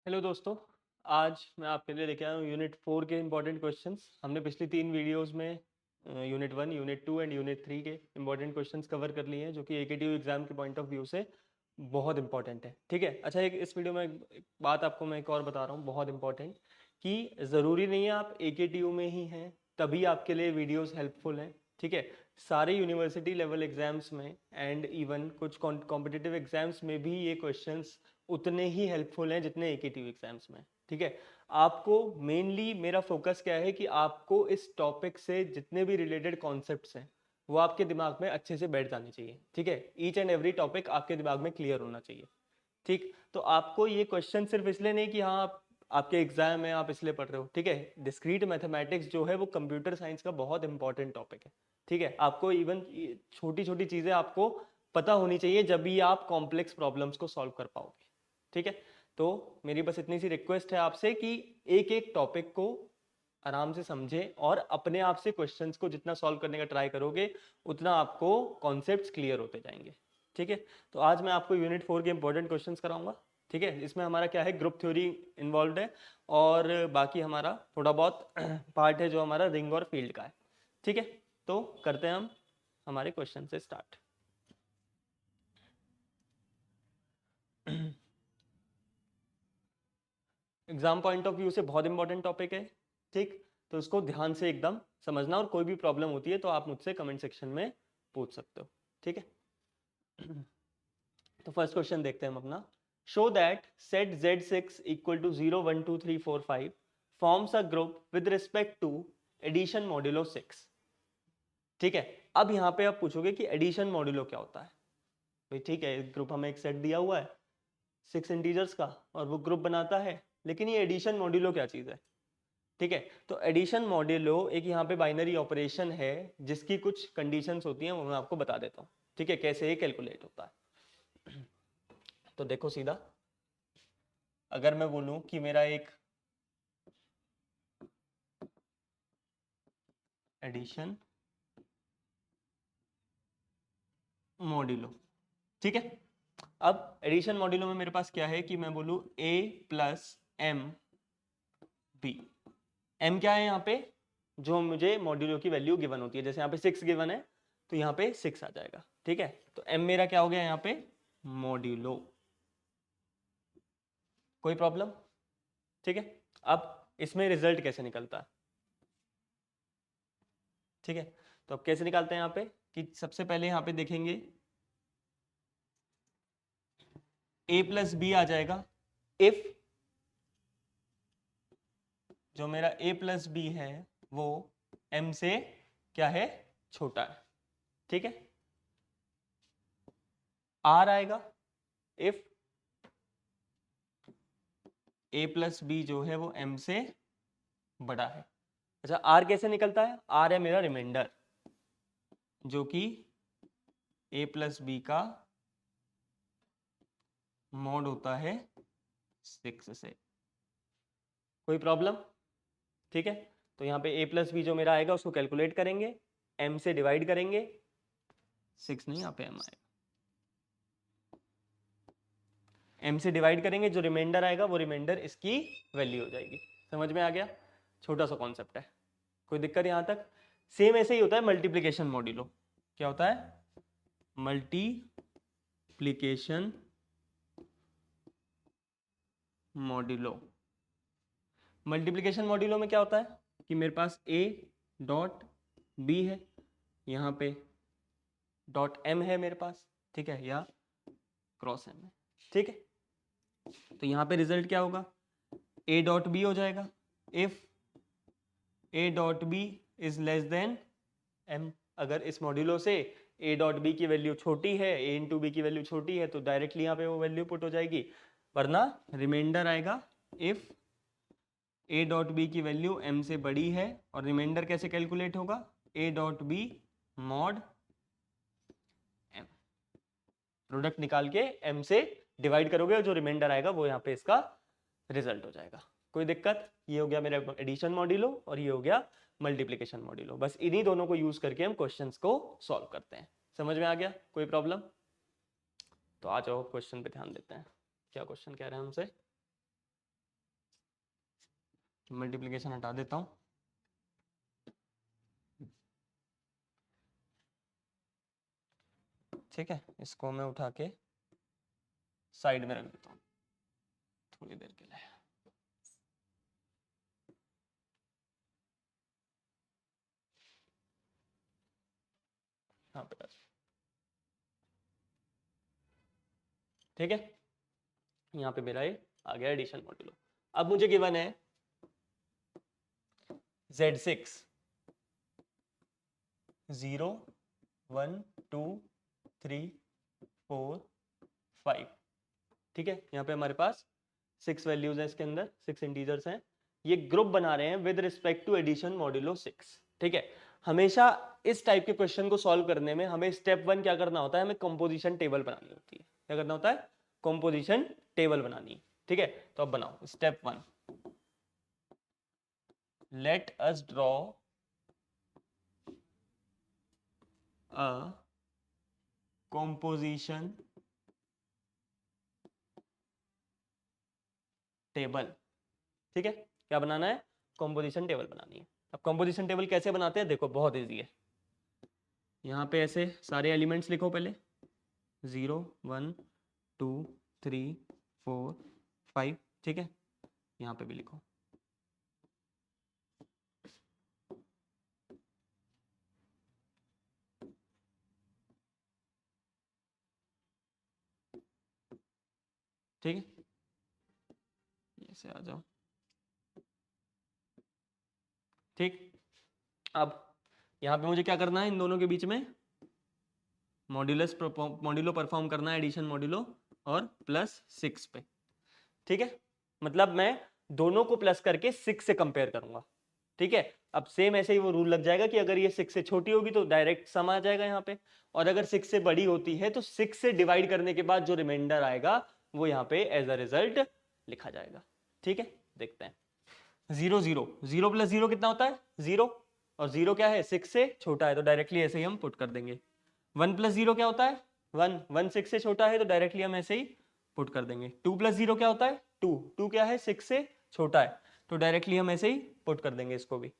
Hello दोस्तों। आज मैं आपके लिए लेके आया हूँ यूनिट 4 के इम्पोर्टेंट क्वेश्चंस। हमने पिछली 3 वीडियोस में यूनिट 1, यूनिट 2 एंड यूनिट 3 के इम्पोर्टेंट क्वेश्चंस कवर कर लिए हैं, जो कि एकेटीयू एग्जाम के पॉइंट ऑफ व्यू से बहुत इंपॉर्टेंट है। ठीक है, अच्छा, इस वीडियो में एक बात आपको मैं एक और बता रहा हूँ, बहुत इंपॉर्टेंट, कि ज़रूरी नहीं है आप एकेटीयू में ही हैं तभी आपके लिए वीडियोज़ हेल्पफुल हैं। ठीक है, सारे यूनिवर्सिटी लेवल एग्जाम्स में एंड इवन कुछ कॉम्पिटिटिव एग्जाम्स में भी ये क्वेश्चंस उतने ही हेल्पफुल हैं जितने एकेटीयू एग्जाम्स में। ठीक है, आपको मेनली मेरा फोकस क्या है कि आपको इस टॉपिक से जितने भी रिलेटेड कॉन्सेप्ट्स हैं वो आपके दिमाग में अच्छे से बैठ जाने चाहिए। ठीक है, ईच एंड एवरी टॉपिक आपके दिमाग में क्लियर होना चाहिए। ठीक, तो आपको ये क्वेश्चन सिर्फ इसलिए नहीं कि हाँ आपके एग्जाम है आप इसलिए पढ़ रहे हो। ठीक है, डिस्क्रीट मैथमेटिक्स जो है वो कंप्यूटर साइंस का बहुत इंपॉर्टेंट टॉपिक है। ठीक है, आपको इवन छोटी छोटी चीजें आपको पता होनी चाहिए जब भी आप कॉम्प्लेक्स प्रॉब्लम्स को सॉल्व कर पाओगे। ठीक है, तो मेरी बस इतनी सी रिक्वेस्ट है आपसे कि एक एक टॉपिक को आराम से समझें और अपने आप से क्वेश्चंस को जितना सॉल्व करने का ट्राई करोगे उतना आपको कॉन्सेप्ट्स क्लियर होते जाएंगे। ठीक है, तो आज मैं आपको यूनिट 4 के इंपॉर्टेंट क्वेश्चंस कराऊंगा। ठीक है, इसमें हमारा क्या है, ग्रुप थ्योरी इन्वॉल्व है और बाकी हमारा थोड़ा बहुत पार्ट है जो हमारा रिंग और फील्ड का है। ठीक है, तो करते हैं हम हमारे क्वेश्चन से start. Exam point of view से बहुत इंपॉर्टेंट टॉपिक है। ठीक, तो उसको ध्यान से एकदम समझना और कोई भी प्रॉब्लम होती है तो आप मुझसे कमेंट सेक्शन में पूछ सकते हो। ठीक है, तो फर्स्ट क्वेश्चन देखते हैं हम अपना। Show that set Z6 equal to 0 1 2 3 4 5 forms a group with respect to addition modulo 6। ठीक है, अब यहाँ पे आप पूछोगे कि एडिशन मॉड्यूलो क्या होता है। भाई ठीक है, ग्रुप हमें एक सेट दिया हुआ है 6 इंटीजर्स का और वो ग्रुप बनाता है, लेकिन ये एडिशन मॉड्यूलो क्या चीज़ है। ठीक है, तो एडिशन मॉड्यूलो एक यहाँ पे बाइनरी ऑपरेशन है जिसकी कुछ कंडीशंस होती हैं, वो मैं आपको बता देता हूँ। ठीक है, कैसे ये कैलकुलेट होता है। तो देखो सीधा, अगर मैं बोलूं कि मेरा एक एडिशन मॉड्यूलो, ठीक है, अब एडिशन मॉड्यूलो में मेरे पास क्या है कि मैं बोलूं a plus m b. M क्या है यहाँ पे, जो मुझे मॉड्यूलो की वैल्यू गिवन होती है, जैसे यहाँ पे 6 गिवन है तो यहाँ पे 6 आ जाएगा। ठीक है, तो एम मेरा क्या हो गया यहाँ पे, मॉड्यूलो। कोई प्रॉब्लम। ठीक है, अब इसमें रिजल्ट कैसे निकलता है। ठीक है, तो अब कैसे निकालते हैं यहाँ पे, कि सबसे पहले यहाँ पे देखेंगे a प्लस बी आ जाएगा इफ जो मेरा a प्लस बी है वो m से क्या है, छोटा है। ठीक है, r आएगा इफ a प्लस बी जो है वो m से बड़ा है। अच्छा, r कैसे निकलता है, r है मेरा रिमाइंडर जो कि a प्लस बी का मॉड होता है 6 से। कोई प्रॉब्लम। ठीक है, तो यहाँ पे a प्लस बी जो मेरा आएगा उसको कैलकुलेट करेंगे, m से डिवाइड करेंगे, 6 नहीं यहाँ पे m आएगा, m से डिवाइड करेंगे, जो रिमाइंडर आएगा वो रिमाइंडर इसकी वैल्यू हो जाएगी। समझ में आ गया, छोटा सा कॉन्सेप्ट है, कोई दिक्कत यहाँ तक। सेम ऐसे ही होता है मल्टीप्लीकेशन मॉड्यूलो। क्या होता है, मल्टीप्लीकेशन मॉड्यूलो। मल्टीप्लीकेशन मॉड्यूलो में क्या होता है कि मेरे पास a डॉट बी है, यहाँ पे डॉट m है मेरे पास, ठीक है, या क्रॉस m है। ठीक है, तो यहाँ पे रिजल्ट क्या होगा, a डॉट बी हो जाएगा if a dot b is less than m। अगर इस मॉड्यूलो से a डॉट बी की वैल्यू छोटी है, a इंटू बी की वैल्यू छोटी है, तो डायरेक्टली यहाँ पे वो वैल्यू पुट हो जाएगी, वरना रिमाइंडर आएगा इफ a डॉट बी की वैल्यू m से बड़ी है। और रिमाइंडर कैसे कैलकुलेट होगा, a dot b mod m, product निकाल के m से डिवाइड करोगे और जो रिमाइंडर आएगा वो यहाँ पे इसका रिजल्ट हो जाएगा। कोई दिक्कत। ये हो गया मेरा एडिशन मॉड्यूलो और ये हो गया मल्टीप्लिकेशन मॉड्यूलो। बस इन्हीं दोनों को यूज करके हम क्वेश्चंस को सॉल्व करते हैं। समझ में आ गया, कोई प्रॉब्लम। तो आ जाओ क्वेश्चन पे ध्यान देते हैं, क्या क्वेश्चन कह रहे हैं हमसे। मल्टीप्लिकेशन हटा देता हूँ। ठीक है, इसको मैं उठा के साइड में रख देता हूँ थोड़ी देर के लिए। यहाँ पे ठीक है, यहाँ पे मेरा ये आ गया एडिशन मॉड्यूलो। अब मुझे गिवन है Z6 0 1 2 3 4 5। ठीक है, यहाँ पे हमारे पास 6 वैल्यूज हैं, इसके अंदर 6 इंटीजर्स हैं। ये ग्रुप बना रहे हैं with respect to addition modulo 6। ठीक है, हमेशा इस टाइप के क्वेश्चन को सॉल्व करने में हमें स्टेप 1 क्या करना होता है, हमें कंपोजिशन टेबल बनानी होती है। क्या करना होता है, कंपोजिशन टेबल बनानी। ठीक है, तो अब बनाओ step 1, let us draw a composition table. ठीक है, क्या बनाना है, कंपोजिशन टेबल बनानी है। अब कंपोजिशन टेबल कैसे बनाते हैं, देखो बहुत इजी है। यहाँ पे ऐसे सारे एलिमेंट्स लिखो पहले, 0 1 2 3 4 5। ठीक है, यहाँ पे भी लिखो। ठीक है, ऐसे आ जाओ। ठीक, अब यहाँ पे मुझे क्या करना है, इन दोनों के बीच में मॉड्यूलो परफॉर्म करना है, एडिशन मॉड्यूलो और +6 पे। ठीक है, मतलब मैं दोनों को प्लस करके 6 से कंपेयर करूंगा। ठीक है, अब सेम ऐसे ही वो रूल लग जाएगा कि अगर ये 6 से छोटी होगी तो डायरेक्ट सम आ जाएगा यहाँ पे, और अगर 6 से बड़ी होती है तो 6 से डिवाइड करने के बाद जो रिमाइंडर आएगा वो यहाँ पे एज अ रिजल्ट लिखा जाएगा। ठीक है, देखते हैं। 0 0 0 + 0 कितना होता है, 0, और 0 क्या है, 6 से छोटा है तो डायरेक्टली ऐसे ही हम पुट कर देंगे। 1 + 0 क्या होता है, 1, 1 6 से छोटा है तो डायरेक्टली हम ऐसे ही पुट कर देंगे। 2 + 0 क्या होता है, 2, 2 क्या है, 6 से छोटा है तो डायरेक्टली हम ऐसे ही पुट कर देंगे इसको भी।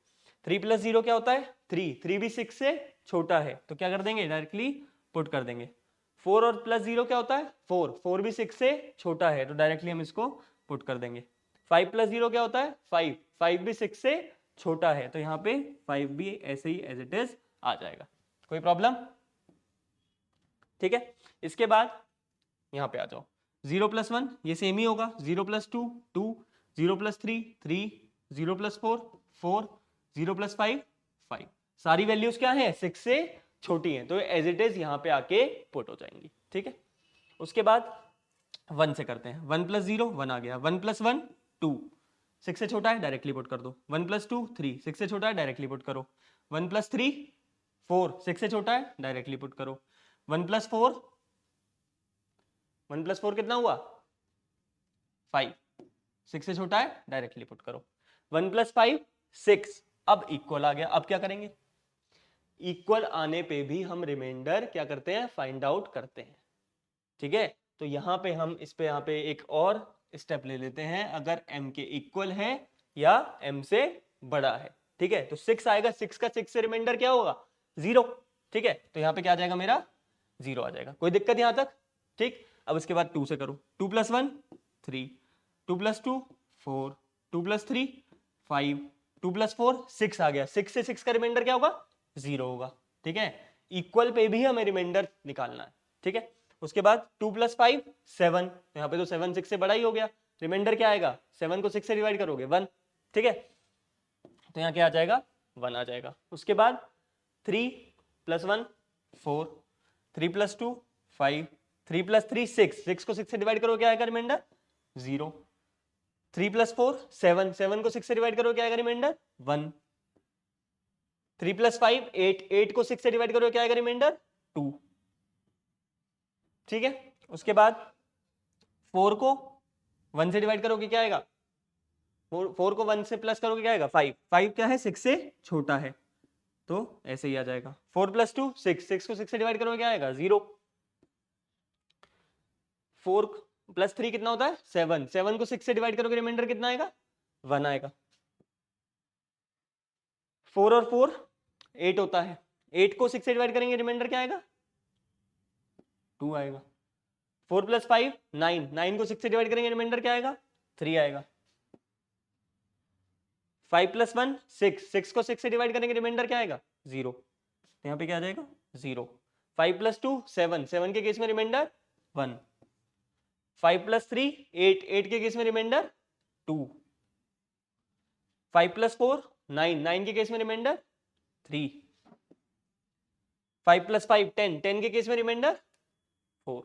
3 + 0 क्या होता है, 3, 3 भी 6 से छोटा है तो क्या कर देंगे, डायरेक्टली पुट कर देंगे। 4 और +0 क्या होता है, 4, 4 भी 6 से छोटा है तो डायरेक्टली हम इसको पुट कर देंगे। 5 + 0 क्या होता है, 5, 5 भी 6 से छोटा है तो यहाँ पे 5 भी ऐसे ही एज इट इज आ जाएगा। कोई प्रॉब्लम? ठीक है, इसके बाद यहाँ पे आ जाओ। 0 + 1 ये सेम ही होगा, 0 + 2 2, 0 + 3 3, 0 + 4 4, 0 + 5 5। सारी वैल्यूज क्या है, 6 से छोटी हैं तो एज इट इज यहाँ पे आके पुट हो जाएंगी। ठीक है, उसके बाद 1 से करते हैं। 1 + 0 1 आ गया, 1 + 1 2, 6 से छोटा है डायरेक्टली पुट कर दो। 1 + 2 3, 6 से छोटा है डायरेक्टली पुट करो। 1 + 3 4, 6 से छोटा है डायरेक्टली पुट करो। 1 + 4, 1 + 4 कितना हुआ, 5, 6 से छोटा है डायरेक्टली पुट करो। 1 + 5 6। अब इक्वल आ गया, अब क्या करेंगे, इक्वल आने पे भी हम रिमाइंडर क्या करते हैं, फाइंड आउट करते हैं। ठीक है, तो यहां पे हम इस पे यहाँ पे एक और स्टेप ले लेते हैं, अगर m के इक्वल है या m से बड़ा है। ठीक है, तो 6 आएगा, 6 का 6 से रिमाइंडर क्या होगा, 0। ठीक है, तो यहाँ पे क्या आ जाएगा, मेरा 0 आ जाएगा। कोई दिक्कत यहां तक? ठीक, अब इसके बाद 2 से करो। 2 + 1 3, 2 + 2 4, 2 + 3 5, 2 + 4 6 आ गया। 6 से 6 का रिमाइंडर क्या होगा, 0 होगा। ठीक है, इक्वल पे भी हमें रिमाइंडर निकालना है। ठीक है, उसके बाद 2 + 5 7, यहाँ पे तो 7 6 से बड़ा ही हो गया, रिमाइंडर क्या आएगा, 7 को 6 से डिवाइड करोगे 1। ठीक है, तो यहाँ क्या आ जाएगा, 1 आ जाएगा। उसके बाद 3 + 1 4, 3 + 2 5, 3 + 3 6, 6 को 6 से डिवाइड करो क्या आएगा रिमाइंडर, 0। 3 + 4 7, 7 को 6 से डिवाइड करो क्या आएगा रिमाइंडर, 1। 3 + 5 8, 8 को 6 से डिवाइड करो क्या आएगा रिमाइंडर, 2। ठीक है, उसके बाद 4 को 1 से डिवाइड करोगे क्या आएगा, 4 को 1 से प्लस करोगे क्या आएगा, 5। 5 क्या है, 6 से छोटा है तो ऐसे ही आ जाएगा। 4 + 2 6, 6 को 6 से डिवाइड करोगे क्या आएगा, 0। 4 + 3 कितना होता है, 7, 7 को 6 से डिवाइड करोगे रिमाइंडर कितना आएगा, 1 आएगा। 4 और 4 8 होता है, 8 को 6 से डिवाइड करेंगे रिमाइंडर क्या आएगा 2 आएगा। 4 + 5 9, 9 को 6 से डिवाइड करेंगे रिमाइंडर क्या आएगा 3 आएगा। 5 + 1 6, 6 को 6 से डिवाइड करेंगे रिमाइंडर क्या आएगा 0, तो यहाँ पे क्या आ जाएगा 0। 5 + 2 7, 7 के केस में रिमाइंडर 1। 5 + 3 8, 8 के केस में रिमाइंडर 2। 5 + 4 9, 9 के केस में रिमाइंडर 3। 5 + 5 10, 10 के केस में रिमाइंडर 4।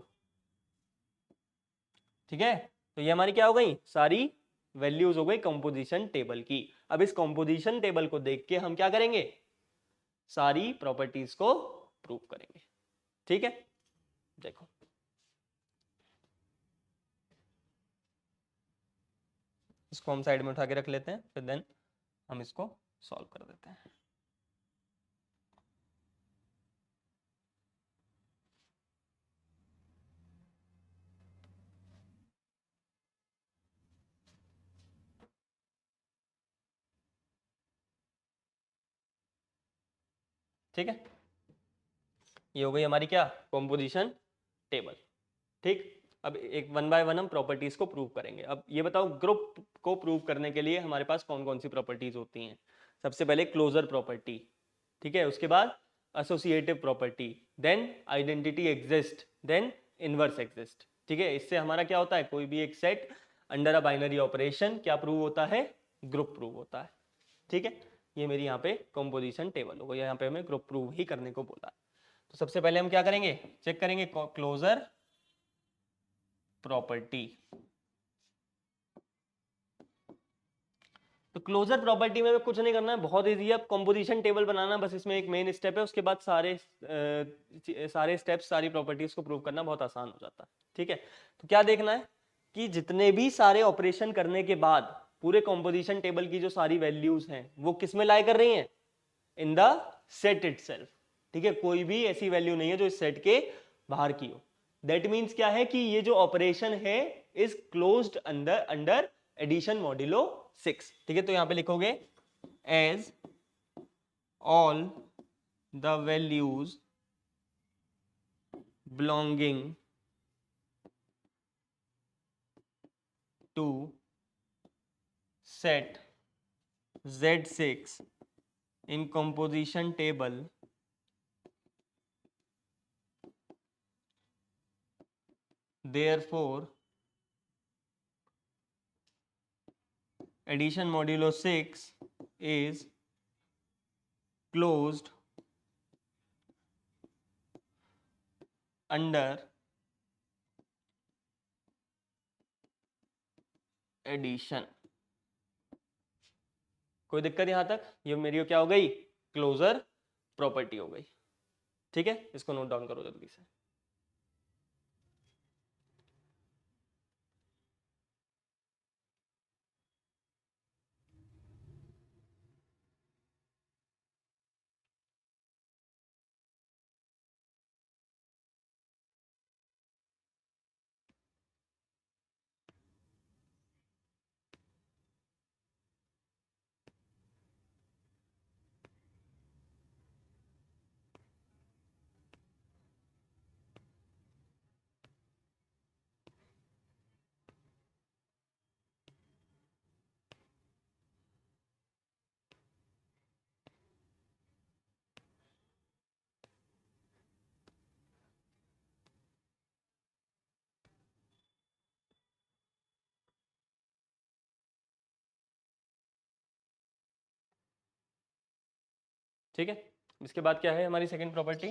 ठीक है, तो ये हमारी क्या हो गई सारी वैल्यूज हो गई कंपोजिशन टेबल की। अब इस कंपोजिशन टेबल को देख के हम क्या करेंगे सारी प्रॉपर्टीज को प्रूव करेंगे। ठीक है, देखो इसको हम साइड में उठा के रख लेते हैं, फिर देन हम इसको सॉल्व कर देते हैं। ठीक है, ये हो गई हमारी क्या कंपोजिशन टेबल। ठीक, अब एक 1 बाय 1 हम प्रॉपर्टीज को प्रूव करेंगे। अब ये बताओ ग्रुप को प्रूव करने के लिए हमारे पास कौन कौन सी प्रॉपर्टीज होती हैं। सबसे पहले क्लोजर प्रॉपर्टी, ठीक है, उसके बाद associative property, then identity exist, then inverse exist. ठीक है, इससे हमारा क्या होता है कोई भी एक set under a binary operation क्या प्रूव होता है ग्रुप प्रूव होता है। ठीक है, ये मेरी यहाँ पे कंपोजिशन टेबल होगा, यहाँ पे हमें ग्रुप प्रूव ही करने को बोला है। तो सबसे पहले हम क्या करेंगे चेक करेंगे क्लोजर प्रॉपर्टी। तो क्लोजर प्रॉपर्टी में कुछ नहीं करना है, बहुत इजी है। अब कंपोजिशन टेबल बनाना बस इसमें एक मेन स्टेप है, उसके बाद सारे स्टेप्स सारी प्रॉपर्टीज को प्रूव करना बहुत आसान हो जाता है। ठीक है, तो क्या देखना है कि जितने भी सारे ऑपरेशन करने के बाद पूरे कंपोजिशन टेबल की जो सारी वैल्यूज हैं वो किस में लाई कर रही हैं इन द सेट इटसेल्फ। ठीक है, कोई भी ऐसी वैल्यू नहीं है जो इस सेट के बाहर की हो। दैट मीन्स क्या है कि ये जो ऑपरेशन है is closed under under addition modulo 6। ठीक है, तो यहां पे लिखोगे as all the values belonging to set Z6 in composition table therefore addition modulo 6 is closed under addition. कोई दिक्कत यहां तक? ये मेरी क्या हो गई क्लोजर प्रॉपर्टी हो गई। ठीक है, इसको नोट डाउन करो जल्दी से। ठीक है, इसके बाद क्या है हमारी second property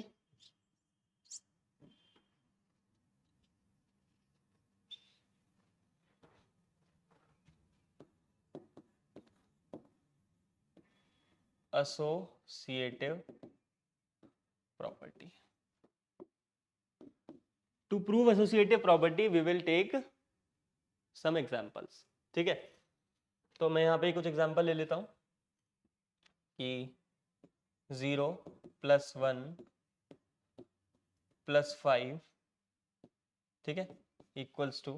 associative property. To prove associative property we will take some examples. ठीक है, तो मैं यहाँ पे कुछ एग्जांपल ले लेता हूँ कि 0 + 1 + 5 ठीक है इक्वल्स टू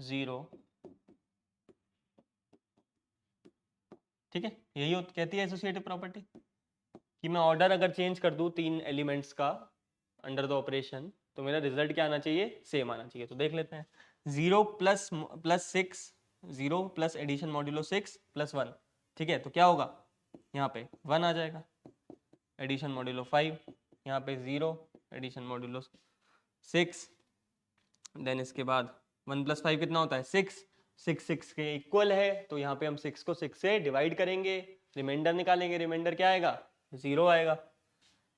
0, ठीक है। यही कहती है एसोसिएटिव प्रॉपर्टी कि मैं ऑर्डर अगर चेंज कर दूं 3 एलिमेंट्स का अंडर द ऑपरेशन तो मेरा रिजल्ट क्या आना चाहिए, सेम आना चाहिए। तो देख लेते हैं, 0 plus 6, 0 plus addition modulo 6 plus 1, ठीक है। तो क्या होगा, यहाँ पे 1 आ जाएगा, एडिशन मॉड्यूलो 5, यहाँ पे 0 एडिशन मॉड्यूलो 6, देन इसके बाद 1 प्लस 5 कितना होता है 6, 6 के इक्वल है, तो यहाँ पे हम 6 को 6 से डिवाइड करेंगे, रिमाइंडर निकालेंगे, रिमाइंडर क्या आएगा, 0 आएगा,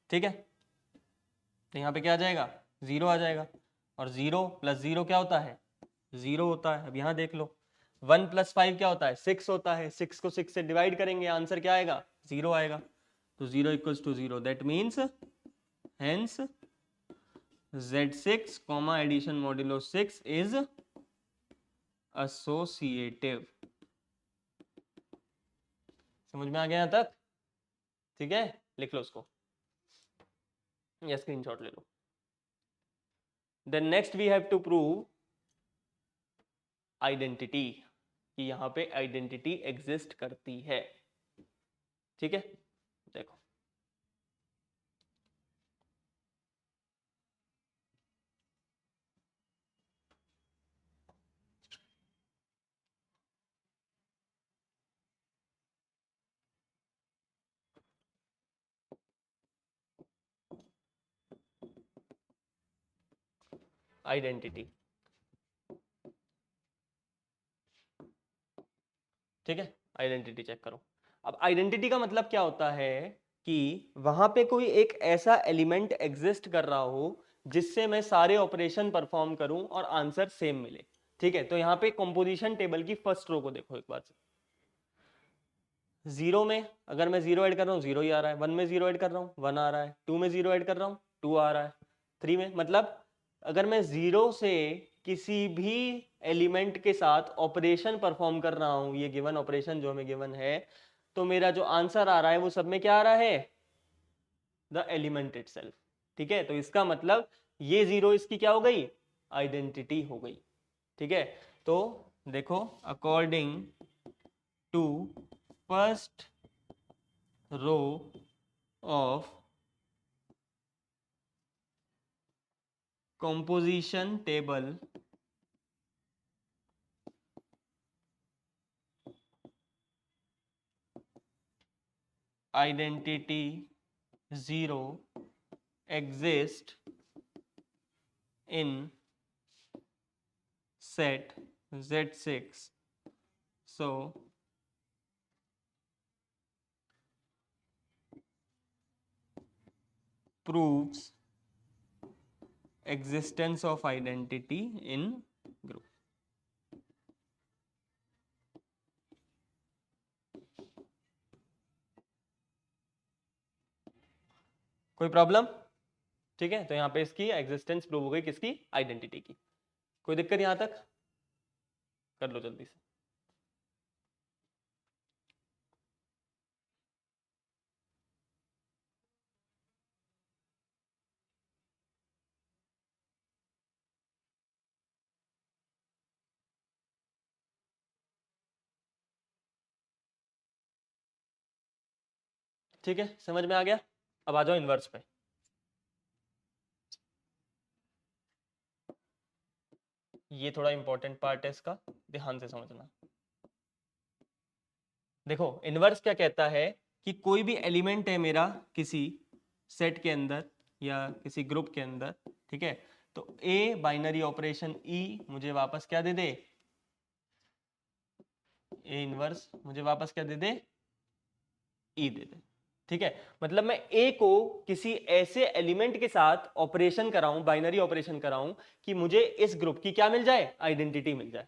ठीक है। तो यहाँ पे क्या आ जाएगा, 0 आ जाएगा, और 0 प्लस 0 क्या होता है, 0 होता है। अब यहाँ देख लो, 1 प्लस 5 क्या होता है, 6 होता है, 6 को 6 से डिवाइड करेंगे, आंसर क्या आएगा, 0 आएगा। तो 0 equals to 0, that means hence Z6 comma addition modulo 6 is associative. समझ में आ गया यहाँ तक, ठीक है। लिख लो उसको या स्क्रीनशॉट ले लो। Then next we have to prove identity, कि यहाँ पे आइडेंटिटी एग्जिस्ट करती है, ठीक है। देखो, आइडेंटिटी, ठीक है। आइडेंटिटी चेक करो। अब आइडेंटिटी का मतलब क्या होता है कि वहां पे कोई एक ऐसा एलिमेंट एग्जिस्ट कर रहा हो जिससे मैं सारे ऑपरेशन परफॉर्म करूं और आंसर सेम मिले, ठीक है। तो यहाँ पे कंपोजिशन टेबल की फर्स्ट रो को देखो एक बार से। 0 में अगर मैं 0 ऐड कर रहा हूँ 0 ही आ रहा है, 1 में 0 ऐड कर रहा हूँ 1 आ रहा है, 2 में 0 ऐड कर रहा हूँ 2 आ रहा है, 3 में, मतलब अगर मैं 0 से किसी भी एलिमेंट के साथ ऑपरेशन परफॉर्म कर रहा हूँ, ये गिवन ऑपरेशन जो हमें गिवन है, तो मेरा जो आंसर आ रहा है वो सब में क्या आ रहा है, द एलिमेंट इटसेल्फ, ठीक है। तो इसका मतलब ये 0 इसकी क्या हो गई, आइडेंटिटी हो गई, ठीक है। तो देखो, according to first row of composition table, identity 0 exists in set Z6, so proves existence of identity in group। कोई प्रॉब्लम, ठीक है। तो यहाँ पे इसकी एग्जिस्टेंस प्रूव हो गई, किसकी, आइडेंटिटी की। कोई दिक्कत यहाँ तक, कर लो जल्दी से। ठीक है, समझ में आ गया। अब आ जाओ इनवर्स पे। ये थोड़ा इंपॉर्टेंट पार्ट है इसका, ध्यान से समझना। देखो, इनवर्स क्या कहता है कि कोई भी एलिमेंट है मेरा किसी सेट के अंदर या किसी ग्रुप के अंदर, ठीक है। तो ए बाइनरी ऑपरेशन ई मुझे वापस क्या दे दे, ए इनवर्स मुझे वापस क्या दे दे, ई दे दे, ठीक है। मतलब मैं ए को किसी ऐसे एलिमेंट के साथ ऑपरेशन कराऊं, बाइनरी ऑपरेशन कराऊं कि मुझे इस ग्रुप की क्या मिल जाए, आइडेंटिटी मिल जाए,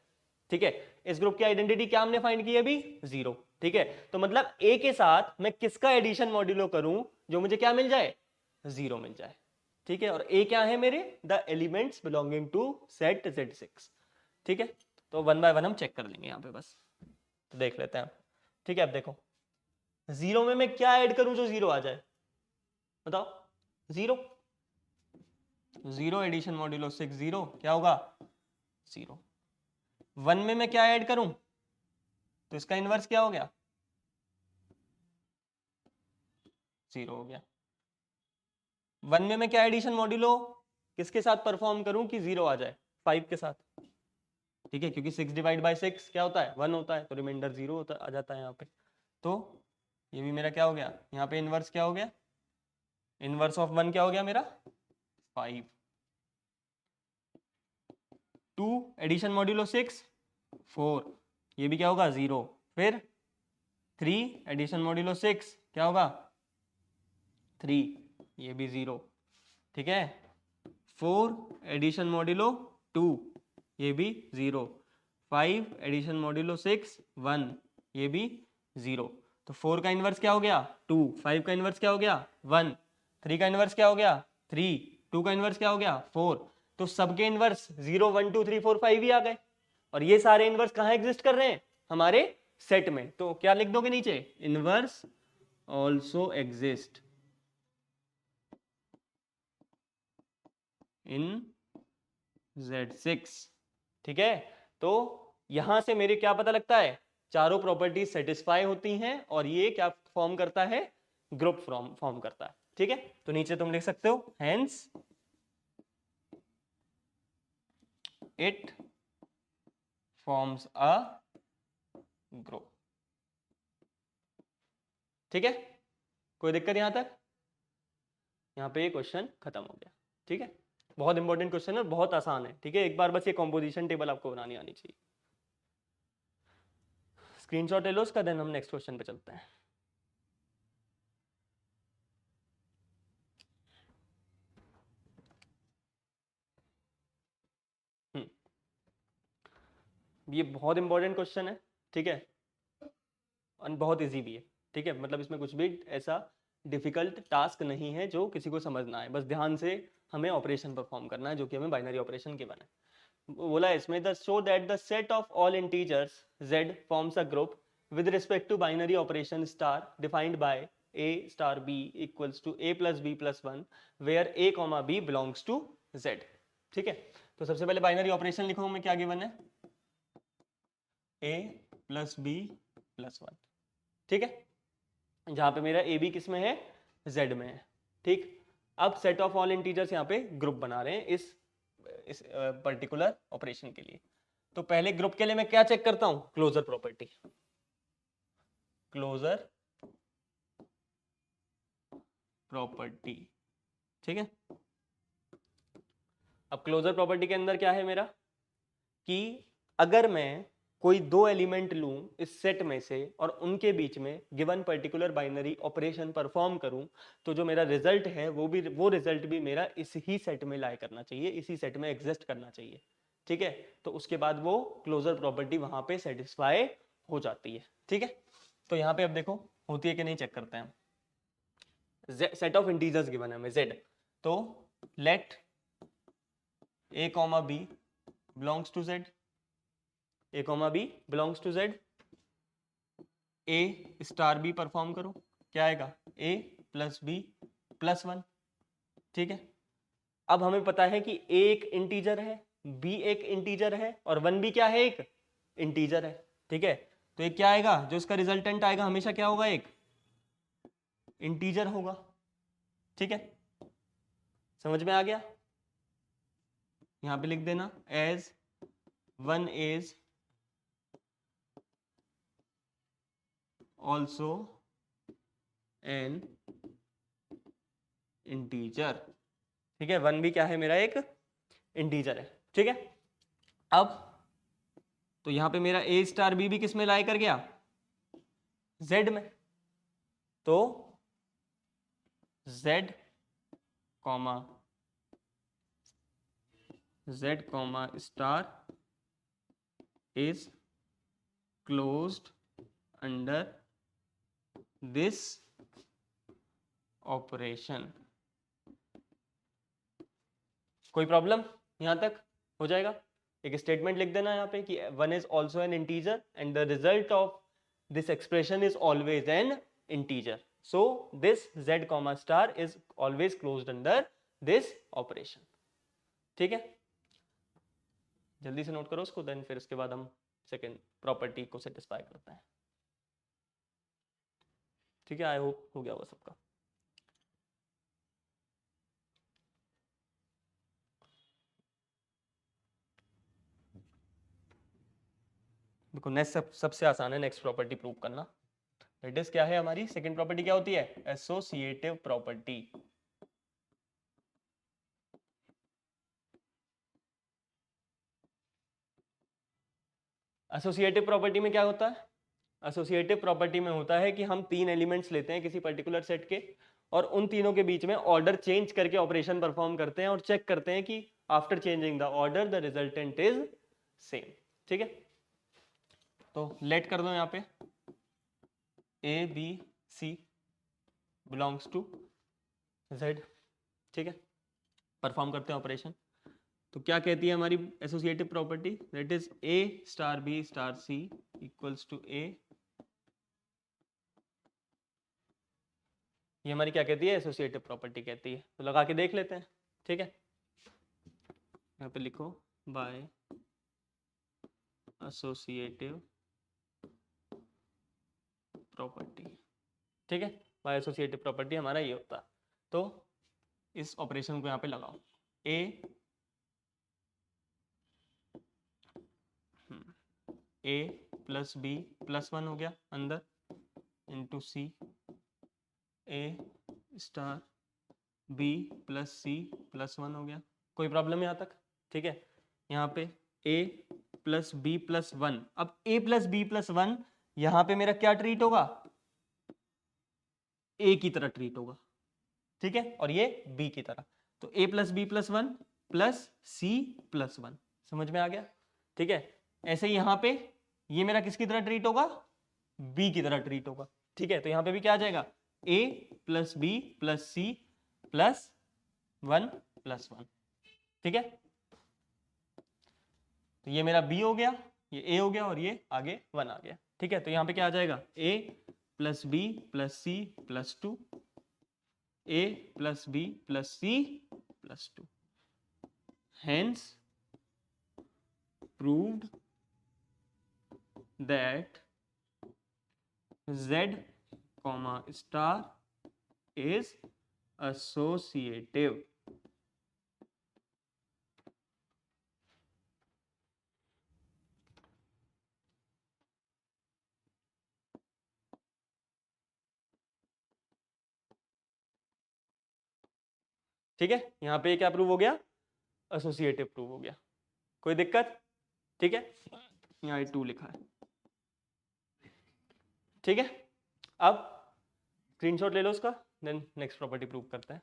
ठीक है। इस ग्रुप की आइडेंटिटी क्या हमने फाइंड की अभी, 0, ठीक है। तो मतलब ए के साथ मैं किसका एडिशन मॉड्यूलो करूं जो मुझे क्या मिल जाए, 0 मिल जाए, ठीक है। और ए क्या है मेरे, the elements belonging to set Z6, ठीक है। तो 1 बाय 1 हम चेक कर लेंगे यहाँ पे बस, तो देख लेते हैं, ठीक है। अब देखो, 0 में मैं क्या ऐड करूं जो 0 आ जाए, बताओ। 0, 0 एडिशन मॉड्यूलो 6 0 क्या होगा, 0। 1 में मैं क्या ऐड करूं, तो इसका इनवर्स क्या हो गया, 0 हो गया। 1 में मैं क्या एडिशन मॉड्यूलो किसके साथ परफॉर्म करूं कि 0 आ जाए, 5 के साथ, ठीक है, क्योंकि 6 डिवाइड बाई 6 क्या होता है, 1 होता है, तो रिमाइंडर 0 होता आ जाता है यहाँ पे। तो ये भी मेरा क्या हो गया, यहाँ पे इनवर्स क्या हो गया, इनवर्स ऑफ 1 क्या हो गया मेरा 5। 2 एडिशन मॉड्यूलो 6 4, ये भी क्या होगा 0। फिर 3 एडिशन मॉड्यूलो 6 क्या होगा 3, ये भी 0, ठीक है। 4 एडिशन मॉड्यूलो 2, ये भी 0। 5 एडिशन मॉड्यूलो 6 1, ये भी 0। तो 4 का इन्वर्स क्या हो गया 2, 5 का इन्वर्स क्या हो गया 1, 3 का इन्वर्स क्या हो गया 3, 2 का इन्वर्स क्या हो गया 4। तो सबके इन्वर्स 0 1 2 3 4 5 ही आ गए, और ये सारे इन्वर्स कहाँ एग्जिस्ट कर रहे हैं, हमारे सेट में। तो क्या लिख दोगे नीचे, inverse also exist in Z6, ठीक है। तो यहां से मेरे क्या पता लगता है, चारों प्रॉपर्टीज सेटिस्फाई होती हैं और ये क्या फॉर्म करता है, ग्रुप फॉर्म करता है, ठीक है। तो नीचे तुम लिख सकते हो hence it forms a group, ठीक है। कोई दिक्कत यहां तक, यहाँ पे ये क्वेश्चन खत्म हो गया, ठीक है। बहुत इंपॉर्टेंट क्वेश्चन है, बहुत आसान है, ठीक है। एक बार बस ये कॉम्पोजिशन टेबल आपको बनानी आनी चाहिए। स्क्रीनशॉट ले लो उसका, देन हम नेक्स्ट क्वेश्चन पे चलते हैं। ये बहुत इंपॉर्टेंट क्वेश्चन है, ठीक है, और बहुत इजी भी है, ठीक है। मतलब इसमें कुछ भी ऐसा डिफिकल्ट टास्क नहीं है जो किसी को समझना है, बस ध्यान से हमें ऑपरेशन परफॉर्म करना है, जो कि हमें बाइनरी ऑपरेशन के बना है। बोला है इसमें, the show that the set of all integers z forms a group with respect to binary operation star defined by a star b equals to a plus b plus 1 where a comma b belongs to z, ठीक है। तो सबसे पहले binary operation लिखो मैं, क्या given है a plus b plus 1, ठीक है, जहां पे मेरा ए बी किस में है, जेड में है, ठीक। अब सेट ऑफ ऑल इंटीजर्स यहाँ पे ग्रुप बना रहे हैं इस पर्टिकुलर ऑपरेशन के लिए। तो पहले ग्रुप के लिए मैं क्या चेक करता हूं, क्लोजर प्रॉपर्टी, क्लोजर प्रॉपर्टी, ठीक है। अब क्लोजर प्रॉपर्टी के अंदर क्या है मेरा, कि अगर मैं कोई दो एलिमेंट लूं इस सेट में से और उनके बीच में given particular binary operation perform करूं, तो जो मेरा रिजल्ट है वो रिजल्ट भी मेरा इस ही सेट में लाई करना चाहिए, इसी सेट में एग्जिस्ट करना चाहिए, ठीक है। तो उसके बाद वो क्लोजर प्रॉपर्टी वहां पे सेटिस्फाई हो जाती है, ठीक है। तो यहाँ पे अब देखो होती है कि नहीं, चेक करते हैं। सेट ऑफ इंटीजर्स गिवन है हमें z, तो let a comma b belongs to z, a comma b belongs to z, a star b perform करो, क्या आएगा a प्लस b प्लस 1, ठीक है। अब हमें पता है कि a एक इंटीजर है, b एक इंटीजर है और 1 भी क्या है, एक इंटीजर है, ठीक है। तो ये क्या आएगा, जो इसका रिजल्टेंट आएगा हमेशा क्या होगा, एक इंटीजर होगा, ठीक है। समझ में आ गया, यहां पे लिख देना as 1 is also an integer, ठीक है। 1 भी क्या है मेरा, एक इंटीजर है, ठीक है। अब तो यहां पे मेरा a स्टार b भी किस में लाई कर गया, z में। तो z comma star is closed under this operation. कोई प्रॉब्लम यहां तक हो जाएगा। एक स्टेटमेंट लिख देना यहाँ पे कि 1 is also an integer and the result of this expression is always an integer, so this z comma star is always closed under this operation, ठीक है। जल्दी से नोट करो उसको, देन फिर उसके बाद हम सेकेंड प्रॉपर्टी को सेटिस्फाई करते हैं। ठीक है, आई होप हो गया वो सबका। देखो नेक्स्ट सबसे आसान है नेक्स्ट प्रॉपर्टी प्रूव करना। दैट इज क्या है हमारी सेकंड प्रॉपर्टी, क्या होती है? Associative property. एसोसिएटिव प्रॉपर्टी में क्या होता है? एसोसिएटिव प्रॉपर्टी में होता है कि हम तीन एलिमेंट्स लेते हैं किसी पर्टिकुलर सेट के, और उन तीनों के बीच में ऑर्डर चेंज करके ऑपरेशन परफॉर्म करते हैं और चेक करते हैं कि after changing the order the resultant is same. ठीक है, तो लेट कर दो यहाँ पे a b c belongs to z. ठीक है, परफॉर्म करते हैं ऑपरेशन। तो क्या कहती है हमारी associative property? That is A star B star C equals to ए। ये हमारी क्या कहती है? एसोसिएटिव प्रॉपर्टी कहती है। तो लगा के देख लेते हैं। ठीक है, यहाँ पे लिखो बाय एसोसिएटिव प्रॉपर्टी। ठीक है, बाय एसोसिएटिव प्रॉपर्टी हमारा ये होता है। तो इस ऑपरेशन को यहाँ पे लगाओ, ए प्लस बी प्लस 1 हो गया अंदर into C, A star B plus C plus 1 हो गया। कोई प्रॉब्लम यहाँ तक? ठीक है, यहाँ पे ए प्लस बी प्लस 1। अब ए प्लस बी प्लस 1 यहाँ पे मेरा क्या ट्रीट होगा? ए की तरह ट्रीट होगा। ठीक है, और ये बी की तरह। तो A plus B plus 1 plus C plus 1। समझ में आ गया? ठीक है, ऐसे ही यहाँ पे ये मेरा किसकी तरह ट्रीट होगा? बी की तरह ट्रीट होगा। ठीक है, तो यहाँ पे भी क्या आ जाएगा? A plus B plus C plus 1 plus 1। ठीक है, तो ये मेरा बी हो गया, ये ए हो गया, और ये आगे 1 आ गया। ठीक है, तो यहाँ पे क्या आ जाएगा? A plus B plus C plus 2, A plus B plus C plus 2। Hence proved that Z comma star is associative। ठीक है, यहाँ पे क्या प्रूव हो गया? एसोसिएटिव प्रूव हो गया। कोई दिक्कत? ठीक है, यहाँ 2 लिखा है। ठीक है, अब स्क्रीनशॉट ले लो उसका, देन नेक्स्ट प्रॉपर्टी प्रूव करते हैं।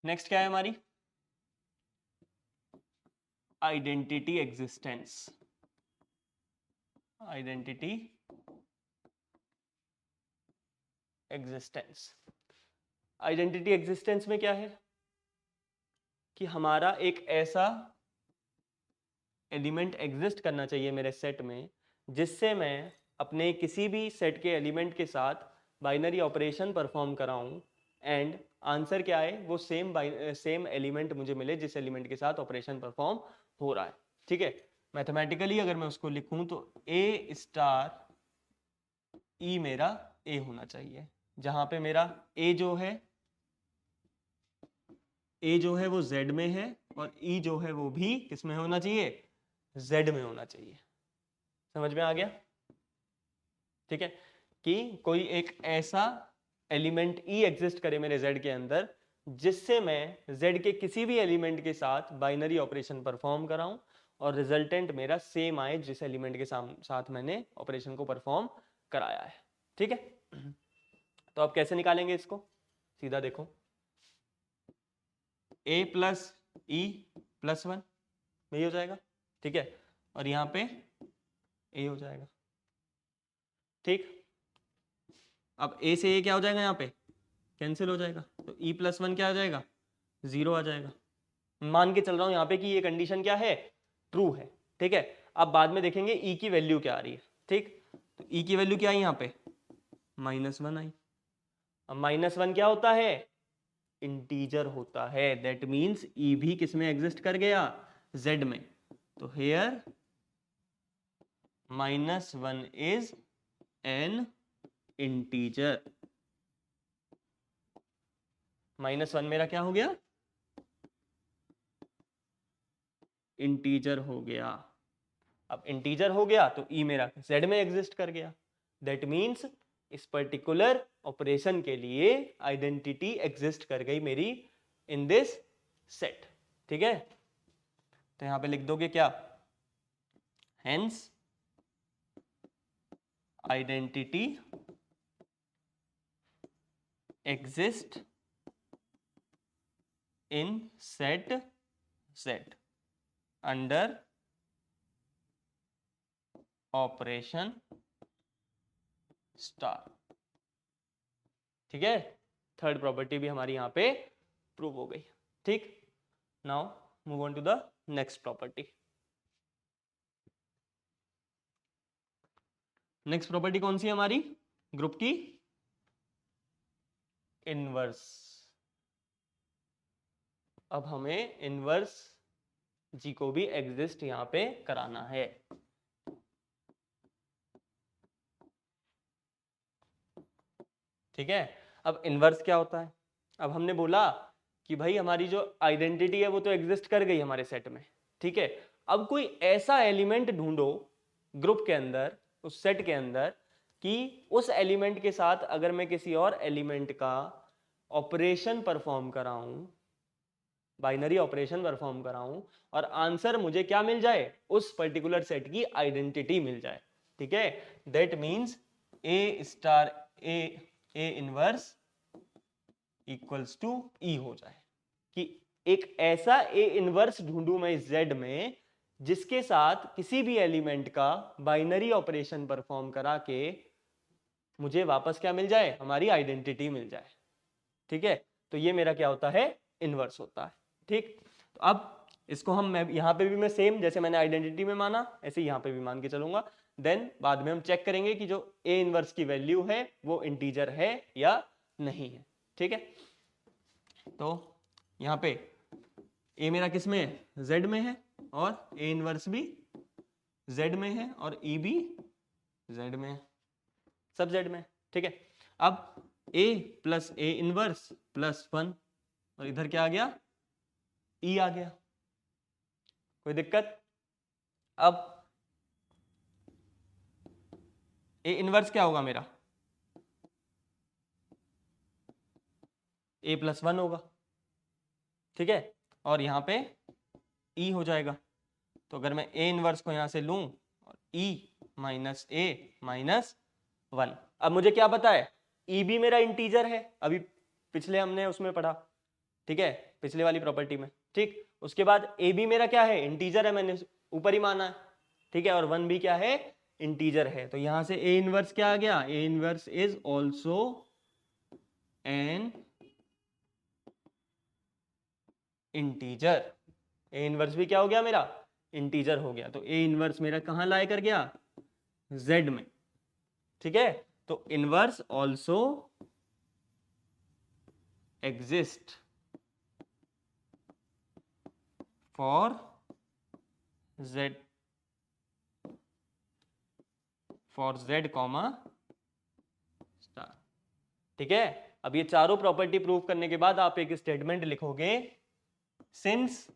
नेक्स्ट क्या है हमारी? Identity existence. Identity existence. Identity existence में क्या है कि हमारा एक ऐसा एलिमेंट एग्जिस्ट करना चाहिए मेरे सेट में जिससे मैं अपने किसी भी सेट के एलिमेंट के साथ बाइनरी ऑपरेशन परफॉर्म कराऊं, एंड आंसर क्या है? वो सेम एलिमेंट मुझे मिले जिस एलिमेंट के साथ ऑपरेशन परफॉर्म हो रहा है। ठीक है, मैथमेटिकली अगर मैं उसको लिखूं तो ए स्टार ई मेरा ए होना चाहिए, जहां पे मेरा ए जो है वो Z में है, और E जो है वो भी किस में होना चाहिए? Z में होना चाहिए। समझ में आ गया? ठीक है, कि कोई एक ऐसा एलिमेंट E एग्जिस्ट करे मेरे Z के अंदर जिससे मैं Z के किसी भी एलिमेंट के साथ बाइनरी ऑपरेशन परफॉर्म कराऊं और रिजल्टेंट मेरा सेम आए जिस एलिमेंट के साथ मैंने ऑपरेशन को परफॉर्म कराया है। ठीक है, तो अब कैसे निकालेंगे इसको? सीधा देखो, a प्लस ई प्लस 1 यही हो जाएगा। ठीक है, और यहाँ पे a हो जाएगा। ठीक, अब a से a क्या हो जाएगा? यहाँ पे कैंसिल हो जाएगा, तो e प्लस 1 क्या आ जाएगा? 0 आ जाएगा। मान के चल रहा हूँ यहाँ पे कि ये कंडीशन क्या है? ट्रू है। ठीक है, अब बाद में देखेंगे ई की वैल्यू क्या आ रही है, ठीक। तो ई की वैल्यू क्या आई यहाँ पे, -1 आई। अब -1 क्या होता है, इंटीजर होता है, दैट मीन्स ई भी किस में एग्जिस्ट कर गया, जेड में। तो हेयर -1 इज एन इंटीजर। -1 मेरा क्या हो गया, इंटीजर हो गया। अब इंटीजर हो गया तो ई मेरा जेड में एग्जिस्ट कर गया, दैट मीन्स इस पर्टिकुलर ऑपरेशन के लिए आइडेंटिटी एग्जिस्ट कर गई मेरी इन दिस सेट, ठीक है। तो यहां पे लिख दोगे क्या, hence identity exist in set set under operation star, ठीक है। थर्ड प्रॉपर्टी भी हमारी यहां पे प्रूव हो गई, ठीक। Now move on to the next property. Next property कौन सी है हमारी, ग्रुप की इनवर्स। अब हमें इनवर्स जी को भी एग्जिस्ट यहां पे कराना है, ठीक है। अब इनवर्स क्या होता है, अब हमने बोला कि भाई हमारी जो आइडेंटिटी है वो तो एग्जिस्ट कर गई हमारे सेट में, ठीक है। अब कोई ऐसा एलिमेंट ढूंढो ग्रुप के अंदर, उस सेट के अंदर, कि उस एलिमेंट के साथ अगर मैं किसी और एलिमेंट का ऑपरेशन परफॉर्म कराऊं, बाइनरी ऑपरेशन परफॉर्म कराऊं, और आंसर मुझे क्या मिल जाए, उस पर्टिकुलर सेट की आइडेंटिटी मिल जाए, ठीक है। That means A star A inverse equals to E हो जाए, कि एक ऐसा ए इनवर्स ढूंढूं मैं इस जेड में जिसके साथ किसी भी एलिमेंट का बाइनरी ऑपरेशन परफॉर्म करा के मुझे वापस क्या मिल जाए, हमारी आइडेंटिटी मिल जाए, ठीक है। तो ये मेरा क्या होता है, इनवर्स होता है, ठीक। तो अब इसको हम, मैं यहाँ पे भी मैं सेम जैसे मैंने आइडेंटिटी में माना ऐसे यहाँ पे भी मान के चलूंगा, देन बाद में हम चेक करेंगे कि जो ए इनवर्स की वैल्यू है वो इंटीजर है या नहीं है, ठीक है। तो यहाँ पे ए मेरा किस में है, जेड में है, और ए इनवर्स भी जेड में है, और ई भी जेड में है, सब जेड में है, ठीक है। अब ए प्लस ए इनवर्स प्लस 1, और इधर क्या आ गया, ई आ गया, कोई दिक्कत। अब ए इनवर्स क्या होगा मेरा, ए प्लस 1 होगा, ठीक है, और यहाँ पे ई हो जाएगा। तो अगर मैं ए इनवर्स को यहाँ से लूँ, और ई माइनस ए माइनस 1, अब मुझे क्या पता है, ई भी मेरा इंटीजर है, अभी पिछले हमने उसमें पढ़ा, ठीक है, पिछले वाली प्रॉपर्टी में, ठीक। उसके बाद ए भी मेरा क्या है, इंटीजर है, मैंने ऊपर ही माना है, ठीक है, और 1 भी क्या है, इंटीजर है। तो यहां से ए इनवर्स क्या आ गया, ए inverse is also an integer. A inverse भी क्या हो गया मेरा, इंटीजर हो गया। तो ए इनवर्स मेरा कहां लाए कर गया, जेड में, ठीक है। तो inverse also exist for z, for z comma star, ठीक है। अब ये चारों प्रॉपर्टी प्रूव करने के बाद आप एक स्टेटमेंट लिखोगे, since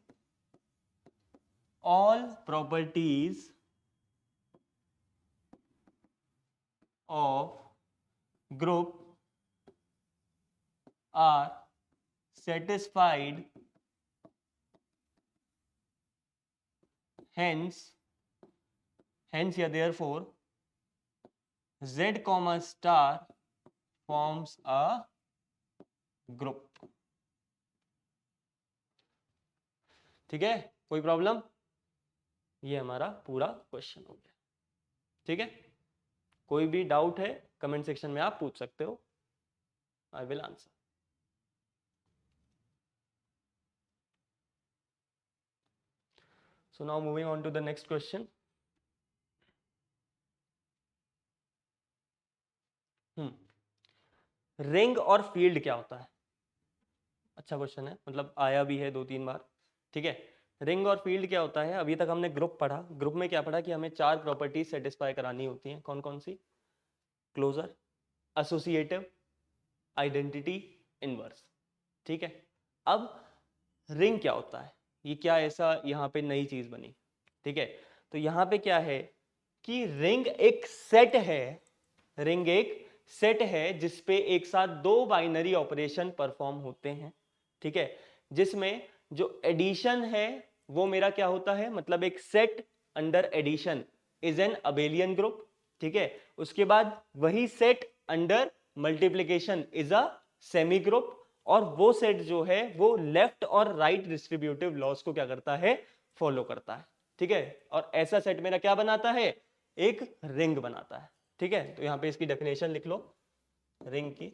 all properties of group are satisfied, hence या therefore z comma star forms a group, ठीक है। कोई प्रॉब्लम, ये हमारा पूरा क्वेश्चन हो गया, ठीक है। कोई भी डाउट है कमेंट सेक्शन में आप पूछ सकते हो, I will answer. So now moving on to the next question. Ring और फील्ड क्या होता है? अच्छा क्वेश्चन है, मतलब आया भी है 2-3 बार। ठीक है, रिंग और फील्ड क्या होता है? अभी तक हमने ग्रुप पढ़ा, ग्रुप में क्या पढ़ा कि हमें 4 प्रॉपर्टीज सेटिस्फाई करानी होती हैं। कौन कौन सी? Closure, associative, identity, inverse. ठीक है, अब रिंग क्या होता है? ये क्या ऐसा यहाँ पे नई चीज बनी? ठीक है, तो यहाँ पे क्या है कि रिंग एक सेट है, रिंग एक सेट है जिसपे एक साथ 2 बाइनरी ऑपरेशन परफॉर्म होते हैं। ठीक है, जिसमें जो एडिशन है वो मेरा क्या होता है, मतलब एक set under addition is an abelian group. ठीक है, उसके बाद वही set under multiplication is a semi group, और वो सेट जो है वो लेफ्ट और राइट डिस्ट्रीब्यूटिव लॉस को क्या करता है, फॉलो करता है। ठीक है, और ऐसा सेट मेरा क्या बनाता है, एक रिंग बनाता है। ठीक है, तो यहां पे इसकी डेफिनेशन लिख लो रिंग की।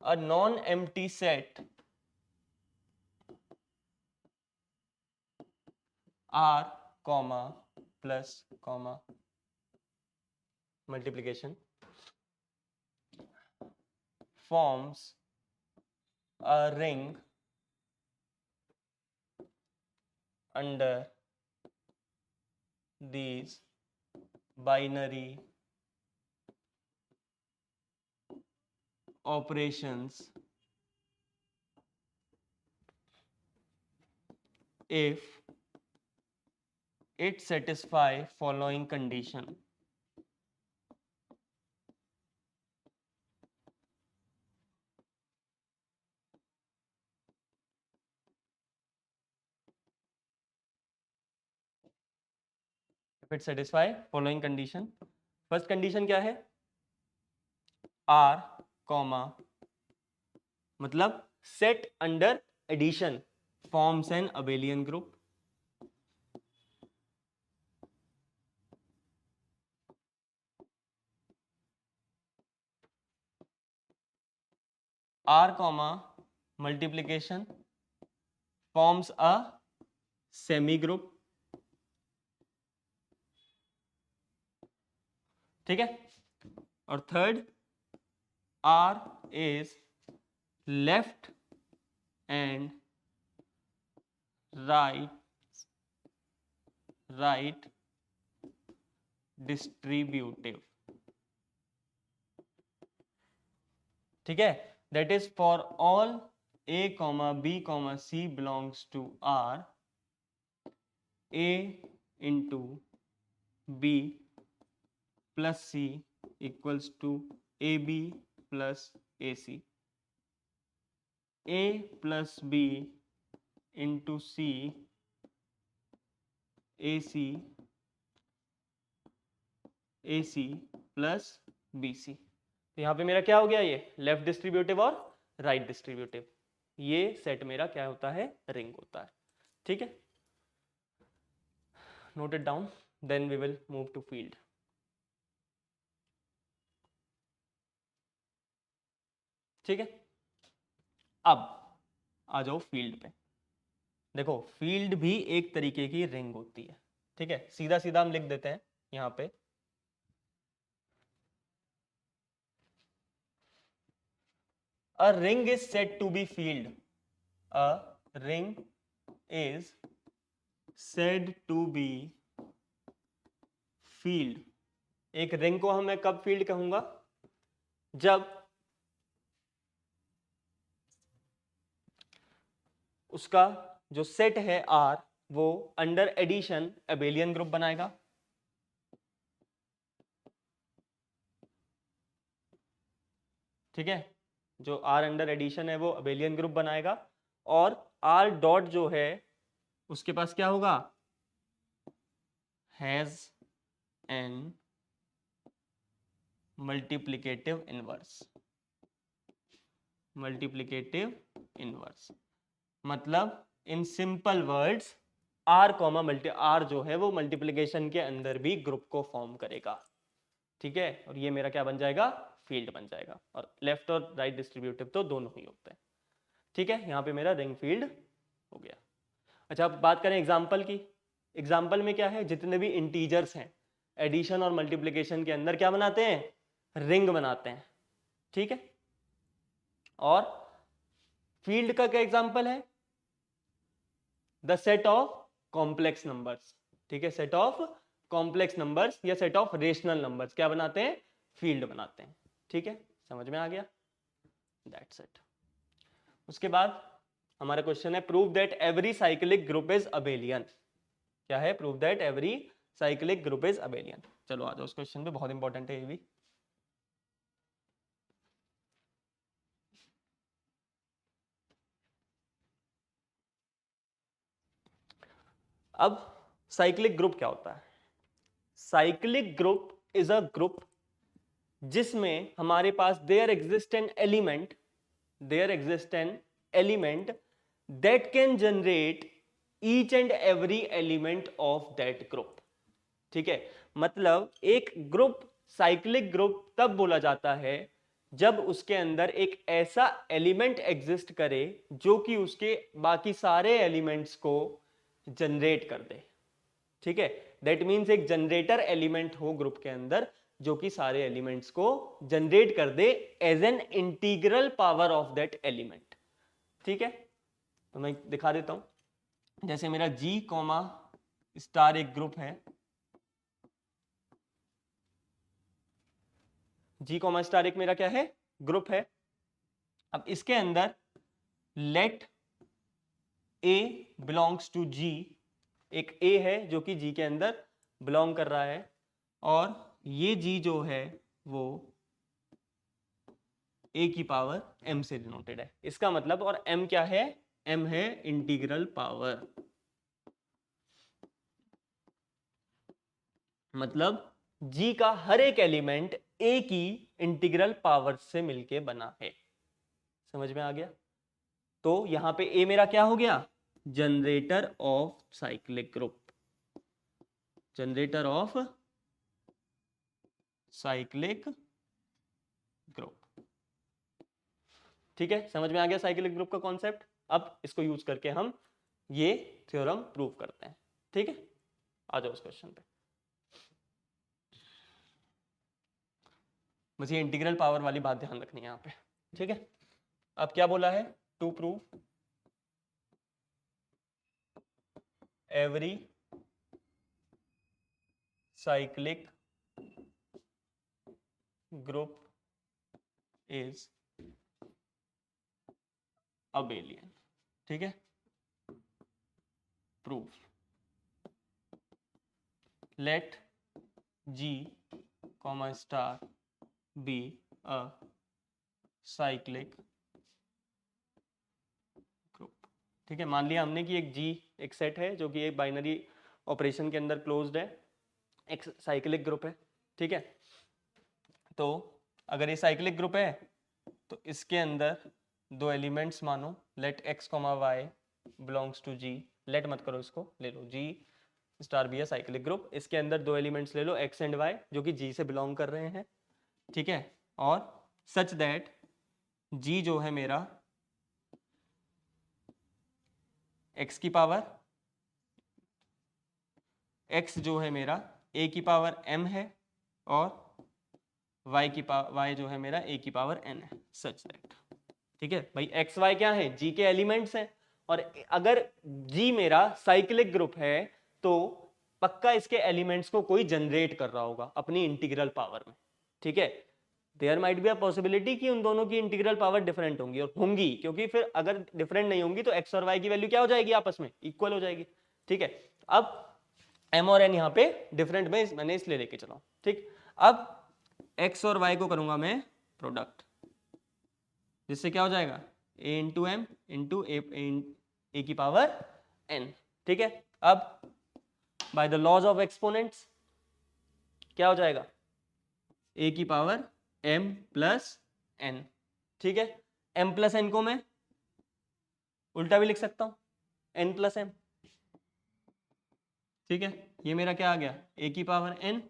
A non empty set R, plus comma multiplication forms a ring under these binary operations if it satisfy following condition. If it satisfy following condition, first condition क्या है, R, मतलब set under addition forms an abelian group. R, multiplication forms a semi group. ठीक है, और third, R is left and right distributive। ठीक है, that is for all A, B, C belongs to R, A into B plus C equals to AB plus AC, A plus B into C AC plus BC। तो यहाँ पे मेरा क्या हो गया, ये लेफ्ट डिस्ट्रीब्यूटिव और राइट डिस्ट्रीब्यूटिव, ये सेट मेरा क्या होता है, रिंग होता है। ठीक है, note it down, then we will move to field. ठीक है, अब आ जाओ फील्ड पे। देखो फील्ड भी एक तरीके की रिंग होती है। ठीक है, सीधा सीधा हम लिख देते हैं यहाँ पे, a ring is said to be field, a ring is said to be field। एक रिंग को हम मैं कब फील्ड कहूंगा, जब उसका जो सेट है R वो अंडर एडिशन अबेलियन ग्रुप बनाएगा। ठीक है, जो R अंडर एडिशन है वो अबेलियन ग्रुप बनाएगा, और R डॉट जो है उसके पास क्या होगा, has an multiplicative inverse. Multiplicative inverse मतलब इन सिंपल वर्ड्स R जो है वो मल्टीप्लिकेशन के अंदर भी ग्रुप को फॉर्म करेगा। ठीक है, और ये मेरा क्या बन जाएगा, फील्ड बन जाएगा, और लेफ्ट और राइट डिस्ट्रीब्यूटिव तो दोनों ही होते हैं। ठीक है, यहाँ पे मेरा रिंग फील्ड हो गया। अच्छा, अब बात करें एग्जाम्पल की। एग्जाम्पल में क्या है, जितने भी इंटीजर्स हैं एडिशन और मल्टीप्लिकेशन के अंदर क्या बनाते हैं, रिंग बनाते हैं, ठीक है। और फील्ड का क्या एग्जांपल है? The set of complex numbers, ठीक है, सेट ऑफ कॉम्प्लेक्स नंबर्स या सेट ऑफ रेशनल नंबर्स क्या बनाते हैं? फील्ड बनाते हैं, ठीक है, समझ में आ गया? That's it. उसके बाद हमारा क्वेश्चन है prove that every cyclic group is abelian. क्या है? Prove that every cyclic group is abelian. चलो आ जाओ उस क्वेश्चन पे, बहुत इंपॉर्टेंट है ये भी। अब साइक्लिक ग्रुप क्या होता है? Cyclic group is a group जिसमें हमारे पास there exist an element that can generate each and every element of that group, ठीक है। मतलब एक ग्रुप साइक्लिक ग्रुप तब बोला जाता है जब उसके अंदर एक ऐसा एलिमेंट एग्जिस्ट करे जो कि उसके बाकी सारे एलिमेंट्स को जनरेट कर दे, ठीक है। दैट मीन्स एक जनरेटर एलिमेंट हो ग्रुप के अंदर जो कि सारे एलिमेंट्स को जनरेट कर दे as an integral power of that element, ठीक है। तो मैं दिखा देता हूं, जैसे मेरा G कॉमा स्टार एक ग्रुप है, G कॉमा स्टार एक मेरा क्या है? ग्रुप है। अब इसके अंदर let A belongs to G, एक A है जो कि G के अंदर बिलोंग कर रहा है, और ये G जो है वो A की पावर M से डिनोटेड है। इसका मतलब, और M क्या है? M है इंटीग्रल पावर, मतलब G का हर एक एलिमेंट A की इंटीग्रल पावर से मिलके बना है। समझ में आ गया? तो यहां पे A मेरा क्या हो गया? Generator off cyclic group, generator off cyclic group, ठीक है। समझ में आ गया साइक्लिक ग्रुप का कॉन्सेप्ट? अब इसको यूज करके हम ये थ्योरम प्रूव करते हैं, ठीक है। आ जाओ उस क्वेश्चन पे। मुझे इंटीग्रल पावर वाली बात ध्यान रखनी है यहाँ पे, ठीक है। अब क्या बोला है? To prove every cyclic group is abelian, ठीक है। Proof let G comma star be a cyclic group, ठीक है। मान लिया हमने कि एक G एक सेट है जो कि एक बाइनरी ऑपरेशन के अंदर क्लोज्ड है, एक साइक्लिक ग्रुप है, ठीक है। तो अगर ये साइक्लिक ग्रुप है तो इसके अंदर दो एलिमेंट्स मानो, let x comma y belongs to G, late मत करो इसको, ले लो G स्टार बी है साइक्लिक ग्रुप, इसके अंदर दो एलिमेंट्स ले लो x एंड y जो कि G से बिलोंग कर रहे हैं, ठीक है। और सच दैट G जो है मेरा x की पावर, x जो है मेरा a की पावर m है, और y जो है मेरा a की पावर n है, सच दैट, ठीक है भाई। x y क्या है? G के एलिमेंट्स हैं, और अगर G मेरा साइक्लिक ग्रुप है तो पक्का इसके एलिमेंट्स को कोई जनरेट कर रहा होगा अपनी इंटीग्रल पावर में, ठीक है। There might be a possibility कि उन दोनों की इंटीग्रल पावर डिफरेंट होंगी, और होंगी क्योंकि फिर अगर डिफरेंट नहीं होंगी तो x और y की वैल्यू क्या हो जाएगी? आपस में इक्वल हो जाएगी, ठीक है। अब m और n यहाँ पे डिफरेंट में मैंने इसलिए लेके चला, ठीक। अब x और y को करूंगा मैं प्रोडक्ट, जिससे क्या हो जाएगा? a into m into a की पावर n, ठीक है। अब by the laws of exponents क्या हो जाएगा? a की पावर m प्लस n, ठीक है। m प्लस n को मैं उल्टा भी लिख सकता हूं, n प्लस m, ठीक है। ये मेरा क्या आ गया? a की पावर n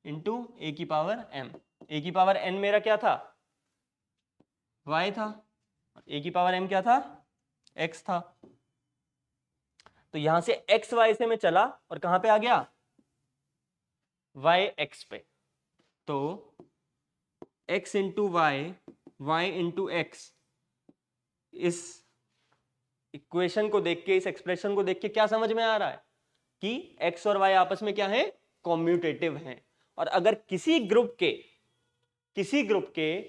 इंटू a की पावर m। a की पावर n मेरा क्या था? y था, a की पावर m क्या था? x था। तो यहां से x y से मैं चला और कहां पे आ गया? y x पे। तो x into y, y into x, इस इक्वेशन को देख के, इस एक्सप्रेशन को देख के क्या समझ में आ रहा है कि x और y आपस में क्या है, कॉम्यूटेटिव हैं। और अगर किसी ग्रुप के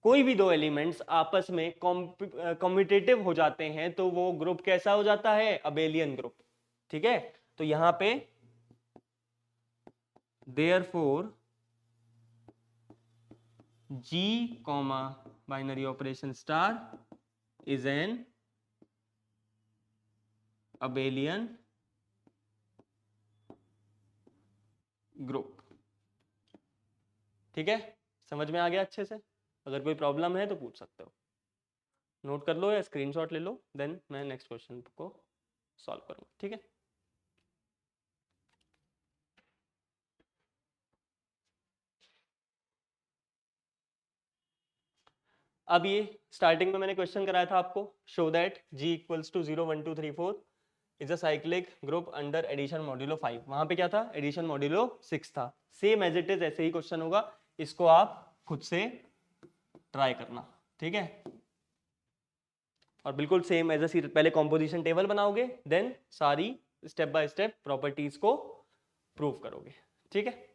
कोई भी दो एलिमेंट्स आपस में कॉम्यूटेटिव हो जाते हैं तो वो ग्रुप कैसा हो जाता है, अबेलियन ग्रुप। ठीक है, तो यहां पे therefore G, binary operation star is an abelian group. ठीक है, समझ में आ गया अच्छे से? अगर कोई प्रॉब्लम है तो पूछ सकते हो, नोट कर लो या स्क्रीनशॉट ले लो, देन मैं नेक्स्ट क्वेश्चन को सॉल्व करूंगा। ठीक है, अब ये स्टार्टिंग में मैंने क्वेश्चन कराया था आपको, show that G equals to 0 1 2 3 4 is a cyclic group under addition modulo 5। वहां पे क्या था, एडिशन मॉड्यूलो 6 था। सेम एज इट इज ऐसे ही क्वेश्चन होगा, इसको आप खुद से ट्राई करना। ठीक है, और बिल्कुल सेम एज अ पहले कॉम्पोजिशन टेबल बनाओगे, देन सारी स्टेप बाय स्टेप प्रॉपर्टीज को प्रूव करोगे। ठीक है,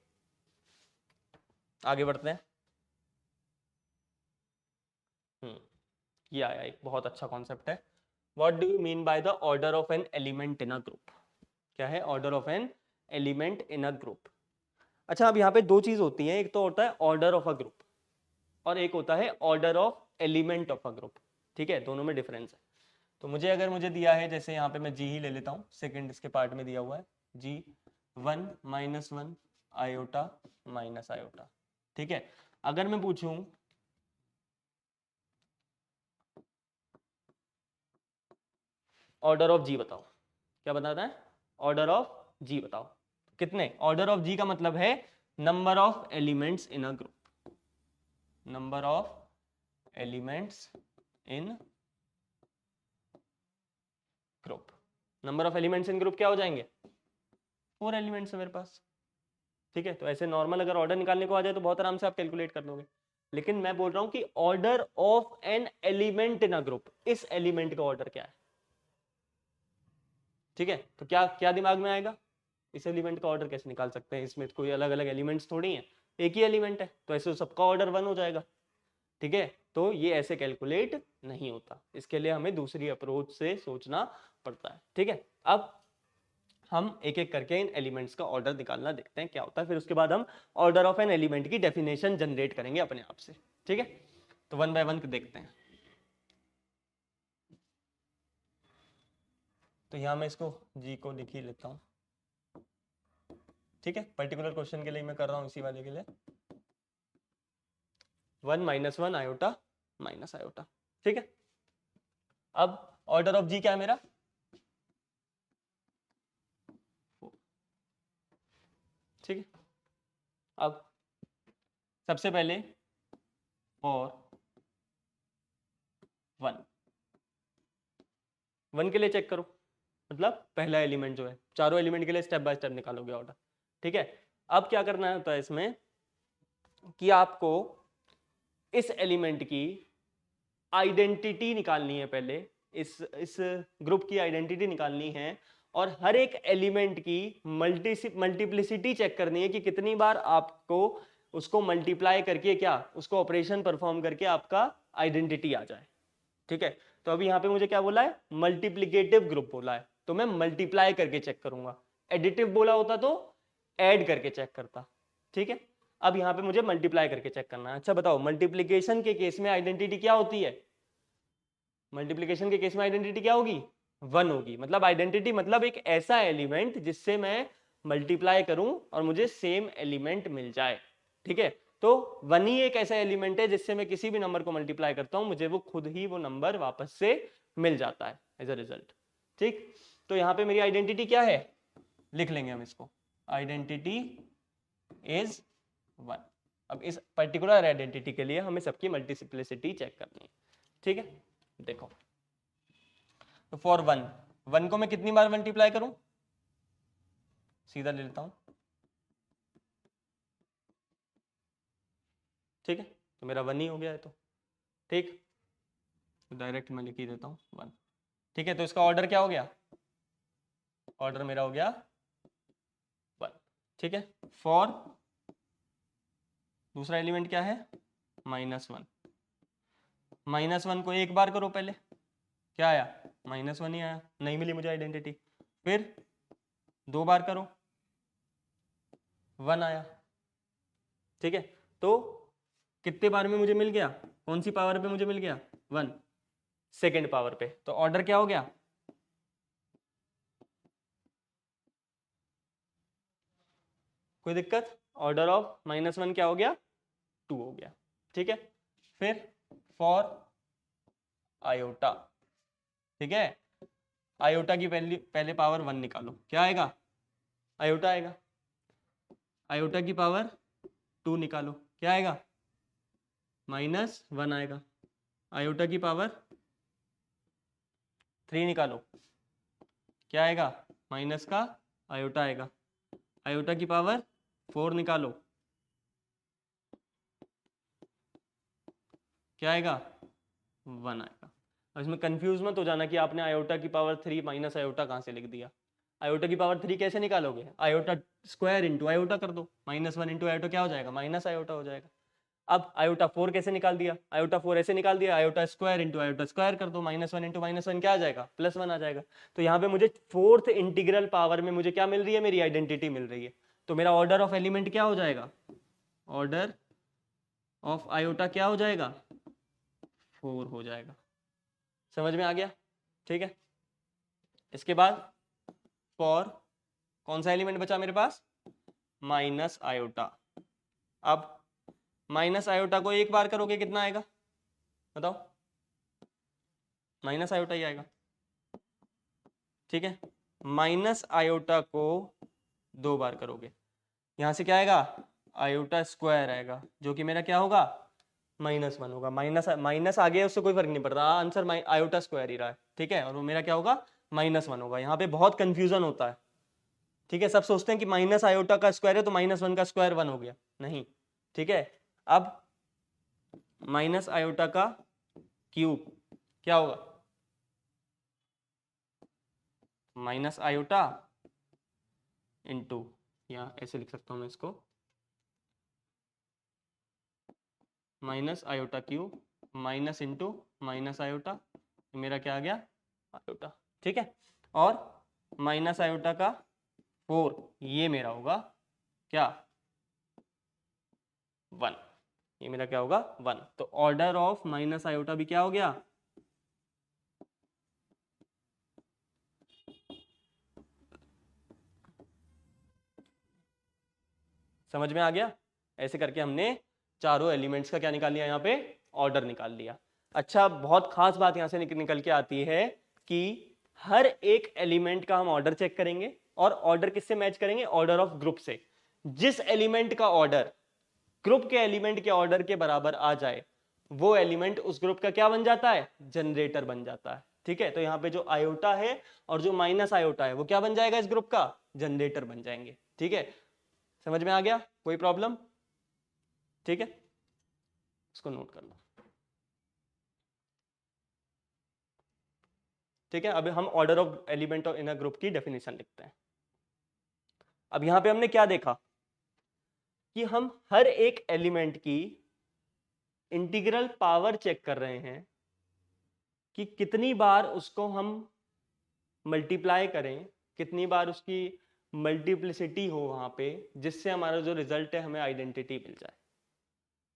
आगे बढ़ते हैं। ये आया एक बहुत अच्छा कॉन्सेप्ट है, what do you mean by the order of an element in a group. क्या है order of an element in a group? अच्छा, अब यहाँ पे दो चीज होती हैं, एक तो होता है ऑर्डर ऑफ अ ग्रुप और एक होता है order of element of a group. ठीक है, दोनों में डिफरेंस है। तो मुझे दिया है, जैसे यहाँ पे मैं जी ही ले लेता हूँ, सेकंड इसके पार्ट में दिया हुआ है जी 1 -1 आयोटा माइनस आयोटा। ठीक है, अगर मैं पूछूं ऑर्डर ऑफ जी बताओ, क्या बताता है, ऑर्डर ऑफ जी बताओ कितने। ऑर्डर ऑफ जी का मतलब है number of elements in a group, number of elements in group. Number of elements in group क्या हो जाएंगे, 4 एलिमेंट्स है मेरे पास। ठीक है, तो ऐसे नॉर्मल अगर ऑर्डर निकालने को आ जाए तो बहुत आराम से आप कैलकुलेट कर लोगे, लेकिन मैं बोल रहा हूं कि order of an element in a group, इस एलिमेंट का ऑर्डर क्या है। ठीक है, तो क्या क्या दिमाग में आएगा, इस एलिमेंट का ऑर्डर कैसे निकाल सकते हैं, इसमें कोई अलग अलग एलिमेंट्स थोड़ी हैं, एक ही एलिमेंट है, तो ऐसे सबका ऑर्डर 1 हो जाएगा। ठीक है, तो ये ऐसे कैलकुलेट नहीं होता, इसके लिए हमें दूसरी अप्रोच से सोचना पड़ता है। ठीक है, अब हम एक एक करके इन एलिमेंट्स का ऑर्डर निकालना देखते हैं क्या होता है, फिर उसके बाद हम ऑर्डर ऑफ एन एलिमेंट की डेफिनेशन जनरेट करेंगे अपने आप से। ठीक है, तो 1 बाय 1 देखते हैं। तो यहां मैं इसको जी को लिख ही लेता हूं। ठीक है, पर्टिकुलर क्वेश्चन के लिए मैं कर रहा हूं, इसी वाले के लिए 1 -1 आयोटा माइनस आयोटा। ठीक है, अब ऑर्डर ऑफ जी क्या है मेरा, ठीक है। अब सबसे पहले और 1 के लिए चेक करो, मतलब पहला एलिमेंट जो है, चारों एलिमेंट के लिए स्टेप बाय स्टेप निकालोगे ऑर्डर। ठीक है, अब क्या करना होता है इसमें कि आपको इस एलिमेंट की आइडेंटिटी निकालनी है, पहले इस ग्रुप की आइडेंटिटी निकालनी है, और हर एक एलिमेंट की मल्टीप्लिसिटी चेक करनी है कि कितनी बार आपको उसको मल्टीप्लाई करके, क्या उसको ऑपरेशन परफॉर्म करके आपका आइडेंटिटी आ जाए। ठीक है, तो अभी यहां पे मुझे क्या बोला है, मल्टीप्लिकेटिव ग्रुप बोला है, तो मैं मल्टीप्लाई करके चेक करूंगा। एडिटिव बोला होता तो ऐड करके चेक करता। ठीक है, अब यहां पे मुझे मल्टीप्लाई करके चेक करना है। अच्छा बताओ, मल्टीप्लिकेशन के केस में आइडेंटिटी क्या होती है, मल्टीप्लिकेशन के केस में आइडेंटिटी क्या होगी, 1 होगी। मतलब आइडेंटिटी मतलब एक ऐसा एलिमेंट जिससे मैं मल्टीप्लाई करूं और मुझे सेम एलिमेंट मिल जाए। ठीक है, तो 1 ही एक ऐसा एलिमेंट है जिससे मैं किसी भी नंबर को मल्टीप्लाई करता हूं, मुझे वो खुद ही वो नंबर वापस से मिल जाता है एज अ रिजल्ट। ठीक, तो यहां पे मेरी आइडेंटिटी क्या है, लिख लेंगे हम इसको, आइडेंटिटी इज 1। अब इस पर्टिकुलर आइडेंटिटी के लिए हमें सबकी मल्टीप्लिसिटी चेक करनी है। ठीक है, देखो, तो फॉर 1 को मैं कितनी बार मल्टीप्लाई करूं, सीधा ले लेता हूं। ठीक है, तो मेरा 1 ही हो गया है। तो ठीक, तो डायरेक्ट मैं लिख ही देता हूँ 1। ठीक है, तो इसका ऑर्डर क्या हो गया? ऑर्डर मेरा हो गया 1। ठीक है, फॉर दूसरा एलिमेंट क्या है? -1। -1 को एक बार करो पहले, क्या आया? -1 ही आया, नहीं मिली मुझे आइडेंटिटी। फिर 2 बार करो, 1 आया। ठीक है, तो कितने बार में मुझे मिल गया? कौन सी पावर पे मुझे मिल गया? 1, सेकेंड पावर पे। तो ऑर्डर क्या हो गया? कोई दिक्कत? ऑर्डर ऑफ -1 क्या हो गया? 2 हो गया। ठीक है, फिर फॉर आयोटा। ठीक है, आयोटा की पहले पावर 1 निकालो, क्या आएगा? आयोटा आएगा। आयोटा की पावर 2 निकालो, क्या आएगा? -1 आएगा। आयोटा की पावर 3 निकालो, क्या आएगा? माइनस का आयोटा आएगा। आयोटा की पावर 4 निकालो, क्या आएगा? 1 आएगा। अब इसमें कंफ्यूज मत हो जाना कि आपने आयोटा की पावर 3 माइनस आयोटा कहाँ से लिख दिया। आयोटा की पावर 3 कैसे निकालोगे? आयोटा स्क्वायर इंटू आयोटा कर दो, -1 इंटू आयोटा क्या हो जाएगा? माइनस आयोटा हो जाएगा। अब आयोटा 4 कैसे निकाल दिया? आयोटा 4 ऐसे निकाल दिया, iota square into iota square कर दो, -1 इंटू -1 क्या आ जाएगा? +1 आ जाएगा। तो यहाँ पे मुझे फोर्थ इंटीग्रल पावर में मुझे क्या मिल रही है? मेरी आइडेंटिटी मिल रही है। तो मेरा ऑर्डर ऑफ एलिमेंट क्या हो जाएगा? ऑर्डर ऑफ आयोटा क्या हो जाएगा? 4 हो जाएगा। समझ में आ गया? ठीक है, इसके बाद फॉर कौन सा एलिमेंट बचा मेरे पास? Minus iota. अब माइनस आयोटा को एक बार करोगे कितना आएगा? बताओ। माइनस आयोटा ही आएगा। ठीक है, माइनस आयोटा को 2 बार करोगे, यहां से क्या आएगा? आयोटा स्क्वायर आएगा, जो कि मेरा क्या होगा? -1 होगा। माइनस माइनस आ गया, उससे कोई फर्क नहीं पड़ रहा, आंसर आयोटा स्क्वायर ही रहा है। ठीक है, और वो मेरा क्या होगा? -1 होगा। यहाँ पे बहुत कंफ्यूजन होता है। ठीक है, सब सोचते हैं कि माइनस आयोटा का स्क्वायर है तो -1 का स्क्वायर 1 हो गया, नहीं। ठीक है, अब माइनस आयोटा का क्यूब क्या होगा? माइनस आयोटा इंटू, या ऐसे लिख सकता हूं मैं इसको, minus iota cube minus into minus iota, मेरा क्या आ गया? आयोटा। ठीक है, और माइनस आयोटा का 4, ये मेरा होगा क्या? 1। ये मेरा क्या होगा? 1। तो ऑर्डर ऑफ माइनस आयोटा भी क्या हो गया? समझ में आ गया? ऐसे करके हमने चारों एलिमेंट्स का क्या निकाल लिया? यहाँ पे ऑर्डर निकाल लिया। अच्छा, बहुत खास बात यहाँ से निकल के आती है कि हर एक एलिमेंट का हम ऑर्डर चेक करेंगे, और ऑर्डर किससे मैच करेंगे? ऑर्डर ऑफ ग्रुप से। जिस एलिमेंट का ऑर्डर ग्रुप के एलिमेंट के ऑर्डर के बराबर आ जाए, वो एलिमेंट उस ग्रुप का क्या बन जाता है? जनरेटर बन जाता है। ठीक है, तो यहाँ पे जो आयोटा है और जो माइनस आयोटा है वो क्या बन जाएगा? इस ग्रुप का जनरेटर बन जाएंगे। ठीक है, समझ में आ गया? कोई प्रॉब्लम? ठीक है, इसको नोट कर लो। ठीक है, अब हम order of element in a group की डेफिनेशन लिखते हैं। अब यहां पे हमने क्या देखा कि हम हर एक एलिमेंट की इंटीग्रल पावर चेक कर रहे हैं कि कितनी बार उसको हम मल्टीप्लाई करें, कितनी बार उसकी मल्टीप्लिसिटी हो वहां पे, जिससे हमारा जो रिजल्ट है हमें आइडेंटिटी मिल जाए।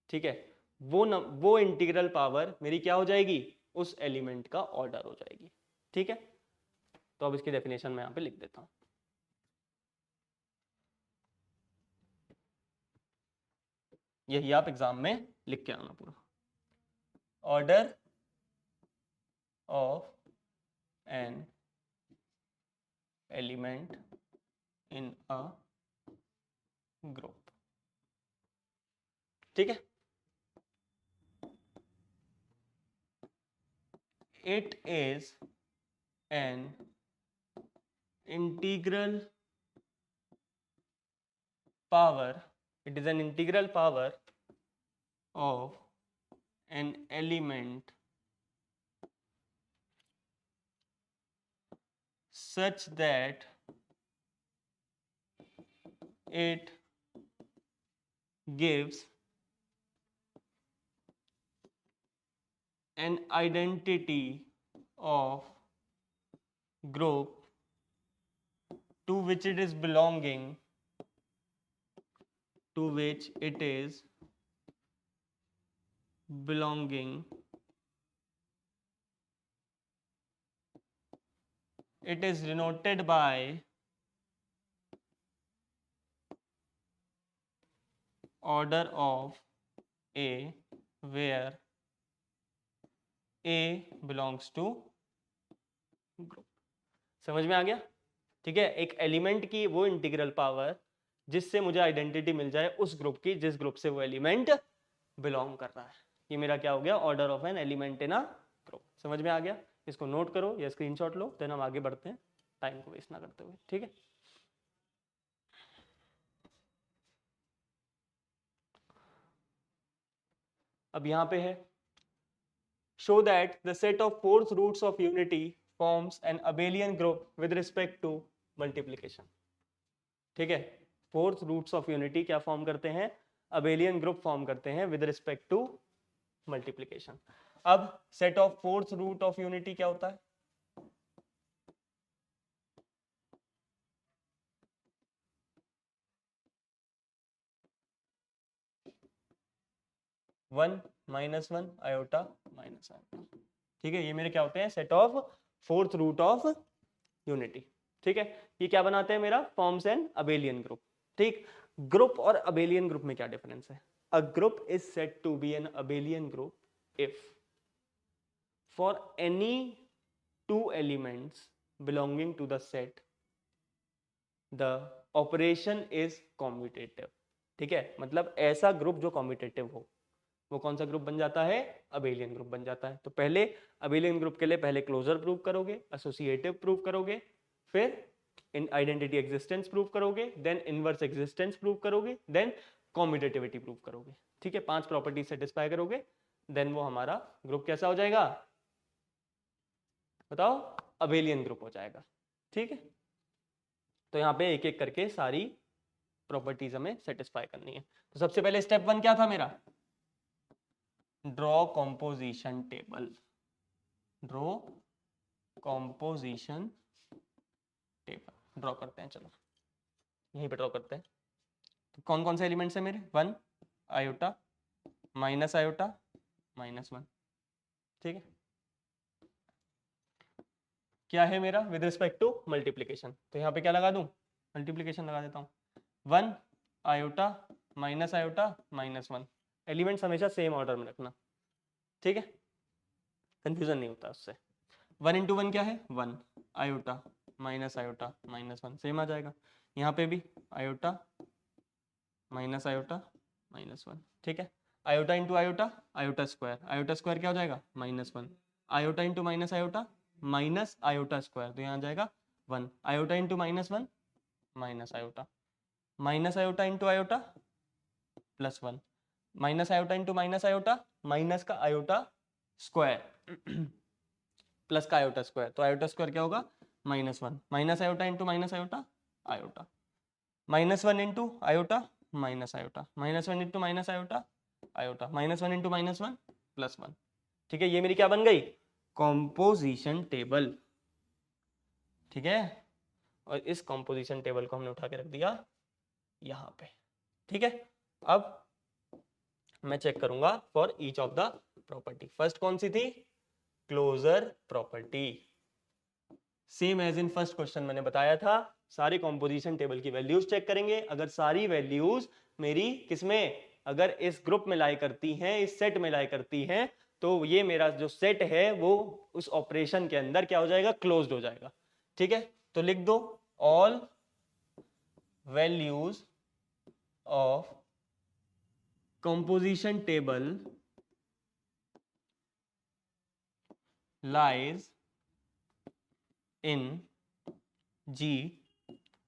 ठीक है, वो इंटीग्रल पावर मेरी क्या हो जाएगी? उस एलिमेंट का ऑर्डर हो जाएगी। ठीक है, तो अब इसकी डेफिनेशन मैं यहां पे लिख देता हूं। यही आप एग्जाम में लिख के आना पूरा। Order of an element in a group. ठीक है, it is an integral power, it is an integral power of an element such that it gives an identity of group to which it is belonging, to which it is belonging. It is denoted by order of A, where A belongs to group. समझ में आ गया? ठीक है, एक element की वो integral power जिससे मुझे आइडेंटिटी मिल जाए उस ग्रुप की जिस ग्रुप से वो एलिमेंट बिलोंग कर रहा है। ये मेरा क्या हो गया? Order of an element in a group. समझ में आ गया? इसको नोट करो या स्क्रीनशॉट लो, देन हम आगे बढ़ते हैं टाइम को वेस्ट ना करते हुए। ठीक है, अब यहां पे है show that the set of fourth roots of unity forms an abelian group with respect to multiplication। ठीक है, फोर्थ रूट्स ऑफ यूनिटी क्या फॉर्म करते हैं? अबेलियन ग्रुप फॉर्म करते हैं विद रिस्पेक्ट टू मल्टीप्लिकेशन। अब set of fourth root of unity क्या होता है? One minus one iota minus iota. ठीक है, ये मेरे क्या होते हैं? Set of fourth root of unity. ठीक है, ये क्या बनाते हैं? मेरा फॉर्म्स एन अबेलियन ग्रुप। ठीक, ग्रुप और अबेलियन ग्रुप में क्या डिफरेंस है? अ group is said to be an abelian group if for any two elements belonging to the set the operation is commutative. ठीक है, मतलब ऐसा ग्रुप जो कॉम्यूटेटिव हो वो कौन सा ग्रुप बन जाता है? अबेलियन ग्रुप बन जाता है। तो पहले अबेलियन ग्रुप के लिए पहले क्लोजर प्रूव करोगे, एसोसिएटिव प्रूव करोगे, फिर इन आइडेंटिटी एग्जिस्टेंस प्रूव करोगे, देन इनवर्स एग्जिस्टेंस प्रूव करोगे, देन कॉम्यूटेटिविटी प्रूव करोगे। ठीक है, 5 प्रॉपर्टीज सेटिस्फाई करोगे, देन वो हमारा ग्रुप कैसा हो जाएगा? बताओ, अबेलियन ग्रुप हो जाएगा। ठीक है, तो यहाँ पे एक एक करके सारी प्रॉपर्टीज हमें सेटिस्फाई करनी है। तो सबसे पहले स्टेप 1 क्या था मेरा? Draw composition table. Draw composition table draw करते हैं, चलो यहीं पे ड्रॉ करते हैं। तो कौन कौन से एलिमेंट्स है मेरे? 1 आयोटा माइनस आयोटा माइनस 1। ठीक है, क्या है मेरा? With respect to multiplication. तो यहाँ पे क्या लगा दूं? मल्टीप्लीकेशन लगा देता हूँ। 1 iota minus iota minus 1। Elements हमेशा सेम ऑर्डर में रखना। ठीक है, कंफ्यूजन नहीं होता उससे। 1 इंटू 1 क्या है? 1 iota minus iota minus 1, same आ जाएगा। यहाँ पे भी आयोटा माइनस आयोटा माइनस 1। ठीक है, iota into iota iota square क्या हो जाएगा? Minus 1। Iota into minus iota minus iota square, तो यहाँ आ जाएगा 1। Iota into minus 1 minus iota into iota plus 1, minus iota into minus iota minus का iota square plus का आयोटा स्क्वायर, तो iota square क्या होगा? Minus 1। Minus iota into minus iota iota, minus 1 into iota minus iota, minus 1 into minus iota iota, minus 1 into minus 1 plus 1। ठीक है, ये मेरी क्या बन गई? Composition table. ठीक है, और इस कॉम्पोजिशन टेबल को हमने उठा के रख दिया यहाँ पे। ठीक है, अब मैं चेक करूंगा for each of the property. First कौन सी थी? Closure property. Same as in first question मैंने बताया था, सारे कॉम्पोजिशन टेबल की वैल्यूज चेक करेंगे। अगर सारी वैल्यूज मेरी किसमें, अगर इस ग्रुप में लाई करती हैं, इस सेट में लाई करती हैं, तो ये मेरा जो सेट है वो उस ऑपरेशन के अंदर क्या हो जाएगा? क्लोज्ड हो जाएगा। ठीक है, तो लिख दो all values of composition table lies in G,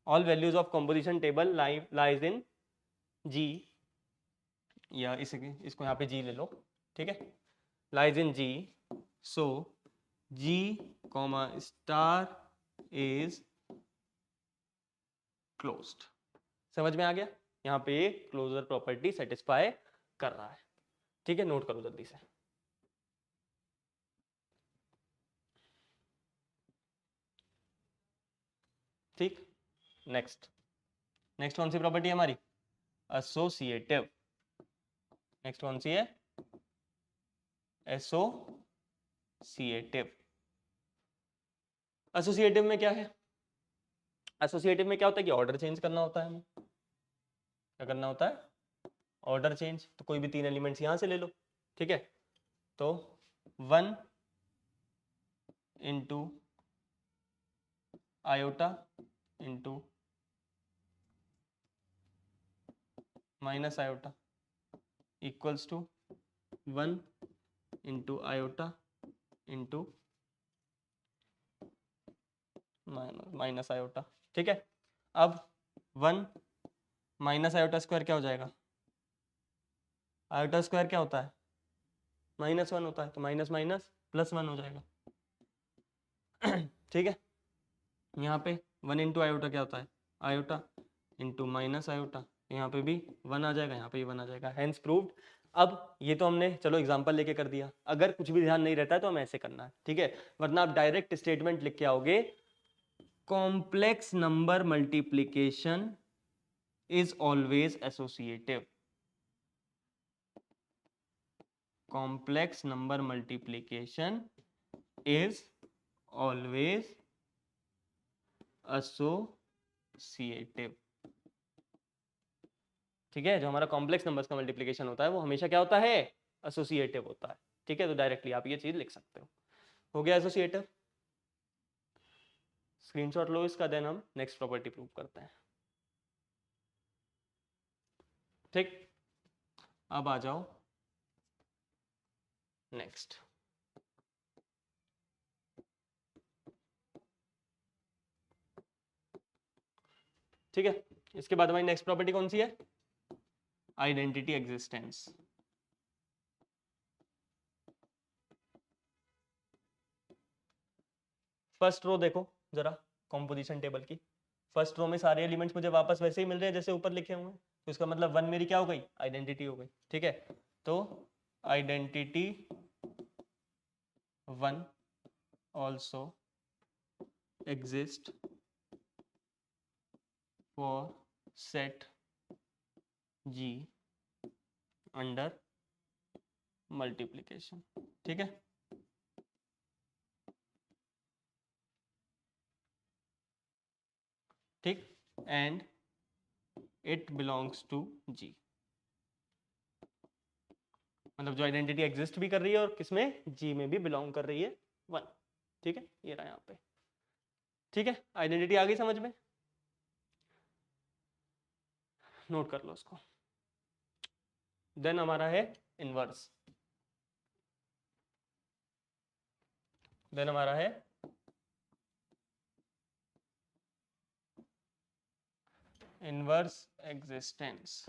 all values of composition table lies in G, या इसको यहाँ पे G ले लो। ठीक है, lies in G, so G comma star is closed. समझ में आ गया? यहाँ पे ये क्लोजर प्रॉपर्टी सेटिस्फाई कर रहा है. ठीक है, नोट करो जल्दी से. ठीक, नेक्स्ट कौन सी प्रॉपर्टी है हमारी? एसोसिएटिव. नेक्स्ट कौन सी है? एसोसिएटिव. एसोसिएटिव में क्या है? एसोसिएटिव में क्या होता है कि ऑर्डर चेंज करना होता है. हमें क्या करना होता है? Order change. तो कोई भी 3 एलिमेंट्स यहां से ले लो. ठीक है, तो 1 into iota into minus iota equals to 1 into iota into minus iota. ठीक है, अब 1 माइनस आयोटा स्क्वायर क्या हो जाएगा? आयोटा स्क्वायर क्या होता है? -1 होता है. तो माइनस माइनस प्लस 1 हो जाएगा. ठीक है, यहाँ पे 1 इंटू आयोटा क्या होता है? Iota into minus iota. यहाँ पे भी 1 आ जाएगा, यहाँ पे भी 1 आ जाएगा. Hence proved. अब ये तो हमने चलो एग्जांपल लेके कर दिया. अगर कुछ भी ध्यान नहीं रहता है तो हमें ऐसे करना है. ठीक है, वरना आप डायरेक्ट स्टेटमेंट लिख के आओगे, complex number multiplication is always associative. Complex number multiplication is always associative. ठीक है, जो हमारा कॉम्प्लेक्स नंबर्स का मल्टीप्लिकेशन होता है वो हमेशा क्या होता है? एसोसिएटिव होता है. ठीक है, तो डायरेक्टली आप ये चीज लिख सकते हो गया एसोसिएटिव. स्क्रीनशॉट लो इसका, देन हम नेक्स्ट प्रॉपर्टी प्रूव करते हैं. ठीक, अब आ जाओ नेक्स्ट. ठीक है, इसके बाद हमारी नेक्स्ट प्रॉपर्टी कौन सी है? Identity existence. फर्स्ट रो देखो जरा कॉम्पोजिशन टेबल की. फर्स्ट रो में सारे एलिमेंट्स मुझे वापस वैसे ही मिल रहे हैं जैसे ऊपर लिखे हुए हैं. तो इसका मतलब 1 मेरी क्या हो गई? आइडेंटिटी हो गई. ठीक है, तो identity 1 also exist for set G under multiplication. ठीक है, ठीक, and it belongs to G. मतलब जो आइडेंटिटी एग्जिस्ट भी कर रही है और किसमें? G में भी बिलोंग कर रही है 1. ठीक है, ये रहा यहाँ पे. ठीक है, आइडेंटिटी आ गई समझ में? नोट कर लो उसको. देन हमारा है इनवर्स. देन हमारा है इनवर्स एग्जिस्टेंस.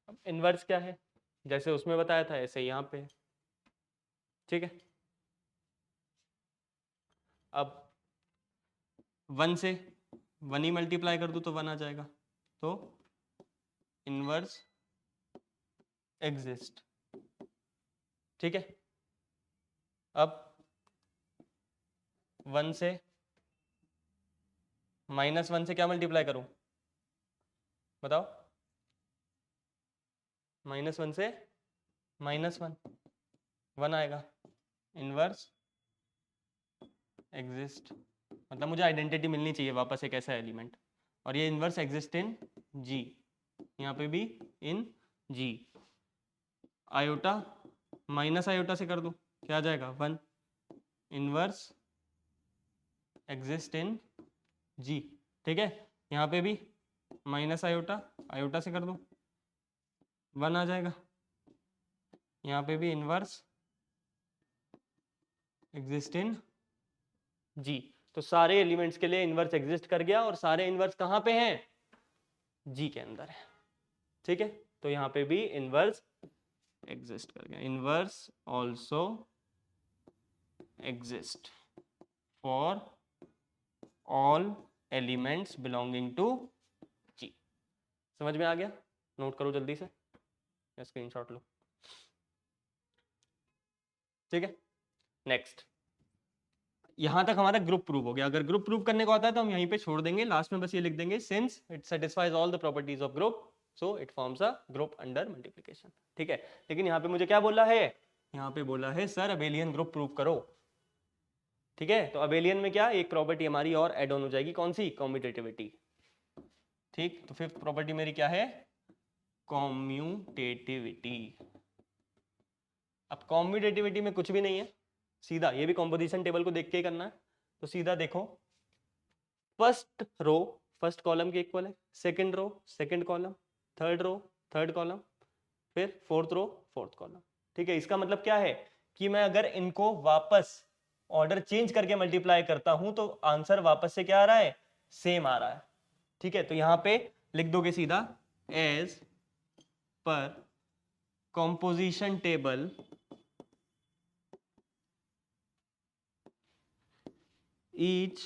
अब इनवर्स क्या है? जैसे उसमें बताया था ऐसे यहाँ पे. ठीक है, अब 1 से 1 ही मल्टीप्लाई कर दूं तो 1 आ जाएगा. तो इनवर्स एग्जिस्ट. ठीक है, अब 1 से -1 से क्या मल्टीप्लाई करूं? बताओ. -1 से -1 1 आएगा. इनवर्स एग्जिस्ट मतलब मुझे आइडेंटिटी मिलनी चाहिए वापस एक ऐसा एलिमेंट, और ये इनवर्स एग्जिस्ट इन G. यहाँ पे भी इन G. आयोटा माइनस आयोटा से कर दूं क्या आ जाएगा? 1. Inverse exist in G. ठीक है, यहाँ पे भी माइनस आयोटा आयोटा से कर दूं 1 आ जाएगा. यहाँ पे भी इनवर्स एग्जिस्ट इन G. तो सारे एलिमेंट्स के लिए इनवर्स एग्जिस्ट कर गया, और सारे इनवर्स कहाँ पे हैं? G के अंदर है. ठीक है, तो यहाँ पे भी इनवर्स एग्जिस्ट कर गया, inverse also exist for all elements belonging to G. समझ में आ गया? नोट करो जल्दी से या स्क्रीनशॉट लो। ठीक है, नेक्स्ट। यहां तक हमारा ग्रुप प्रूव हो गया। अगर ग्रुप प्रूव करने को आता है तो हम यहीं पे छोड़ देंगे, लास्ट में बस ये लिख देंगे since it satisfies all the properties of group so it forms a group under multiplication. ठीक है, लेकिन यहाँ पे मुझे क्या बोला है, यहाँ पे बोला है सर अबेलियन ग्रुप प्रूव करो। ठीक है, तो अबेलियन में क्या, एक प्रॉपर्टी हमारी और एड ऑन हो जाएगी, कौन सी, कॉम्यूटेटिविटी। ठीक, तो फिफ्थ प्रॉपर्टी मेरी क्या है, कॉम्यूटेटिविटी। अब कॉम्यूटेटिविटी में कुछ भी नहीं है, सीधा ये भी कॉम्पोजिशन टेबल को देख के ही करना है। तो सीधा देखो, फर्स्ट रो फर्स्ट कॉलम के इक्वल है, second row second column, third row third column, फिर फोर्थ रो फोर्थ कॉलम। ठीक है, इसका मतलब क्या है कि मैं अगर इनको वापस ऑर्डर चेंज करके मल्टीप्लाई करता हूं तो आंसर वापस से क्या आ रहा है, सेम आ रहा है। ठीक है, तो यहां पे लिख दोगे सीधा as per composition table each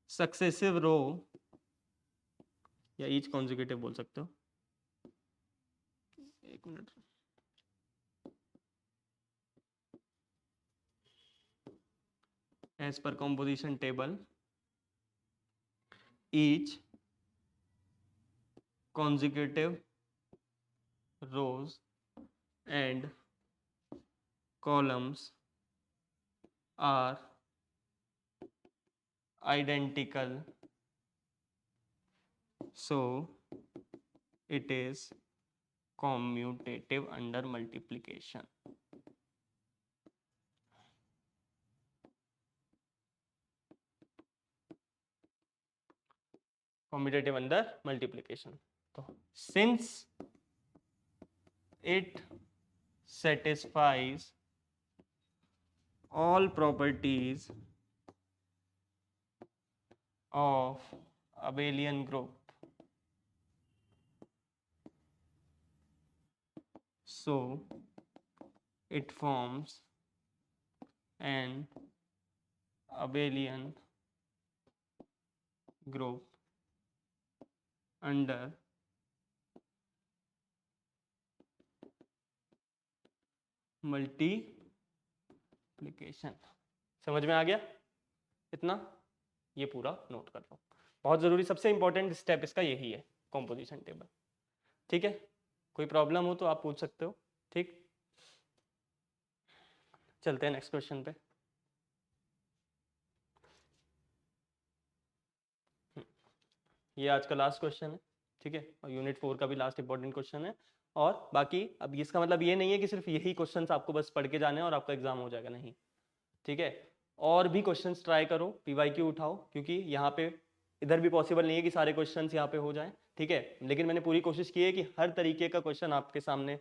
successive row या each consecutive बोल सकते हो, एक minute, as per composition table each consecutive rows and columns are identical so it is commutative under multiplication। commutative under multiplication, तो since it satisfies all properties of abelian group so it forms an abelian group under multiplication. समझ में आ गया इतना? ये पूरा note कर लो, बहुत जरूरी, सबसे इंपॉर्टेंट स्टेप इसका यही है, कॉम्पोजिशन टेबल। ठीक है, कोई प्रॉब्लम हो तो आप पूछ सकते हो। ठीक, चलते हैं नेक्स्ट क्वेश्चन पे। ये आज का लास्ट क्वेश्चन है। ठीक है, और यूनिट 4 का भी लास्ट इंपॉर्टेंट क्वेश्चन है। और बाकी अब इसका मतलब ये नहीं है कि सिर्फ यही क्वेश्चंस आपको बस पढ़ के जाने हैं और आपका एग्जाम हो जाएगा, नहीं। ठीक है, और भी क्वेश्चंस ट्राई करो, पीवाईक्यू उठाओ, क्योंकि यहाँ पे इधर भी पॉसिबल नहीं है कि सारे क्वेश्चंस यहाँ पे हो जाएं। ठीक है, लेकिन मैंने पूरी कोशिश की है कि हर तरीके का क्वेश्चन आपके सामने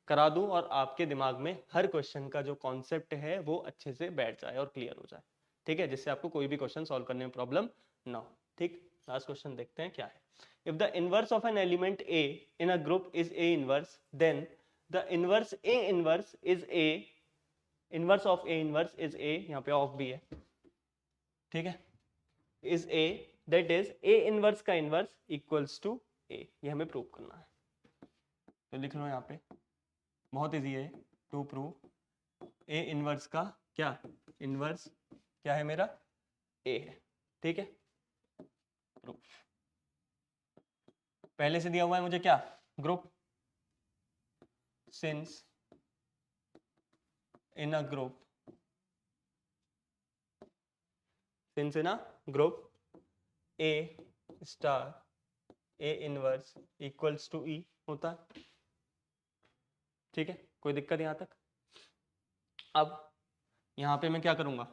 करा दूं और आपके दिमाग में हर क्वेश्चन का जो कॉन्सेप्ट है वो अच्छे से बैठ जाए और क्लियर हो जाए। ठीक है, जिससे आपको कोई भी क्वेश्चन सॉल्व करने में प्रॉब्लम ना हो। ठीक, लास्ट क्वेश्चन देखते हैं क्या है। If the inverse of an element a in a group is a inverse then the inverse a inverse is a inverse of a inverse is a, यहाँ पे ऑफ भी है। ठीक है, is a that is a inverse का इनवर्स equals to ए, ये हमें प्रूव करना है। तो लिख लो यहाँ पे, बहुत इजी है टू प्रूव ए इनवर्स का क्या, इनवर्स क्या है मेरा, ए है। ठीक है, प्रूफ पहले से दिया हुआ है मुझे क्या, group, since in a group, since in a group A star A inverse equals to E होता है। ठीक है, कोई दिक्कत यहां तक? अब यहां पे मैं क्या करूंगा,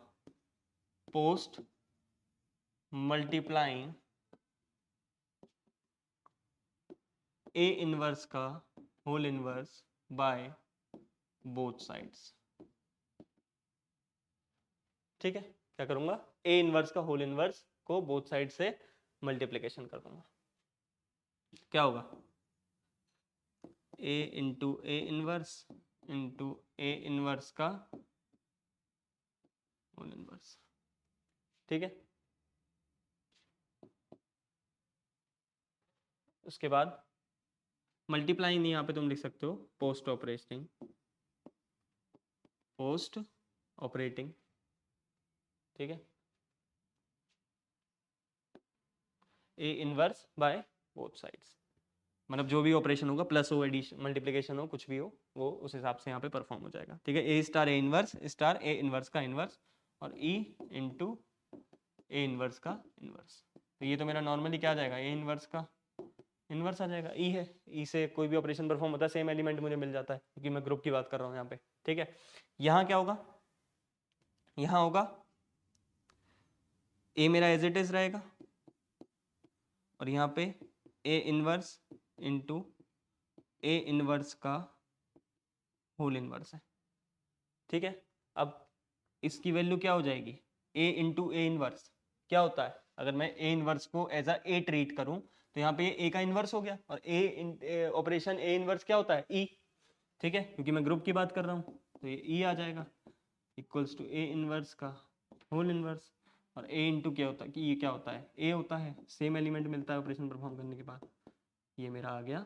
पोस्ट मल्टीप्लाइंग ए इनवर्स का whole inverse by both sides. ठीक है, क्या करूंगा, ए इनवर्स का होल इनवर्स को बोथ साइड से मल्टीप्लिकेशन कर दूंगा। क्या होगा, ए इंटू ए इनवर्स का होल इनवर्स। ठीक है, उसके बाद मल्टीप्लाई नहीं, यहाँ पे तुम लिख सकते हो पोस्ट ऑपरेटिंग। ठीक है, A inverse by both sides, मतलब जो भी ऑपरेशन होगा, प्लस हो, एडिशन, मल्टीप्लिकेशन हो, कुछ भी हो, वो उस हिसाब से यहाँ पे परफॉर्म हो जाएगा। ठीक है, ए स्टार ए इनवर्स का इनवर्स और ई इंटू ए इनवर्स का इनवर्स। तो ये तो मेरा नॉर्मली क्या आ जाएगा, ए इनवर्स का इनवर्स आ जाएगा। ई है, ई से कोई भी ऑपरेशन परफॉर्म होता है, सेम एलिमेंट मुझे मिल जाता है, क्योंकि मैं ग्रुप की बात कर रहा हूँ यहाँ पे। ठीक है, यहाँ क्या होगा, यहाँ होगा ए मेरा एज इट इज रहेगा और यहाँ पे A inverse into a inverse का होल इनवर्स है। ठीक है, अब इसकी वैल्यू क्या हो जाएगी, ए इंटू ए इनवर्स क्या होता है, अगर मैं ए इनवर्स को एज अ ए ट्रीट करूं तो यहाँ पे ए का इनवर्स हो गया, और ए ऑपरेशन ए इनवर्स क्या होता है, ई। ठीक है, क्योंकि मैं ग्रुप की बात कर रहा हूँ, तो ये ई आ जाएगा इक्वल्स टू ए इनवर्स का होल इनवर्स, और ए इंटू क्या होता है, कि ये क्या होता है, ए होता है, सेम एलिमेंट मिलता है ऑपरेशन परफॉर्म करने के बाद। ये मेरा आ गया,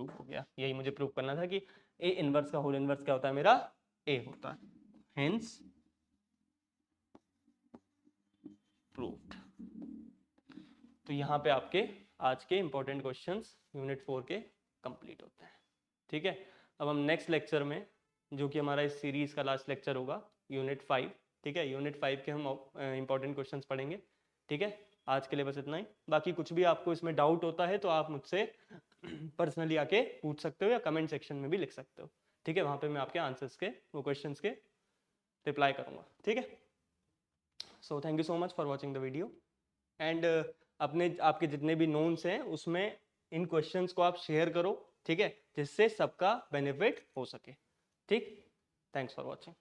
प्रूफ हो गया। यही मुझे प्रूफ करना था कि ए इनवर्स का होल इनवर्स क्या होता है, मेरा ए होता है, हेंस प्रूव्ड। तो यहाँ पे आपके आज के इंपॉर्टेंट क्वेश्चंस यूनिट 4 के कंप्लीट होते हैं। ठीक है, अब हम नेक्स्ट लेक्चर में, जो कि हमारा इस सीरीज का लास्ट लेक्चर होगा, यूनिट 5। ठीक है, यूनिट 5 के हम इंपॉर्टेंट क्वेश्चंस पढ़ेंगे। ठीक है, आज के लिए बस इतना ही। बाकी कुछ भी आपको इसमें डाउट होता है तो आप मुझसे पर्सनली आके पूछ सकते हो, या कमेंट सेक्शन में भी लिख सकते हो। ठीक है, वहाँ पे मैं आपके आंसर्स के, वो क्वेश्चंस के रिप्लाई करूँगा। ठीक है, so thank you so much for watching the video, and अपने आपके जितने भी नोन्स हैं उसमें इन क्वेश्चंस को आप शेयर करो। ठीक है, जिससे सबका बेनिफिट हो सके। ठीक, थैंक्स फॉर वॉचिंग।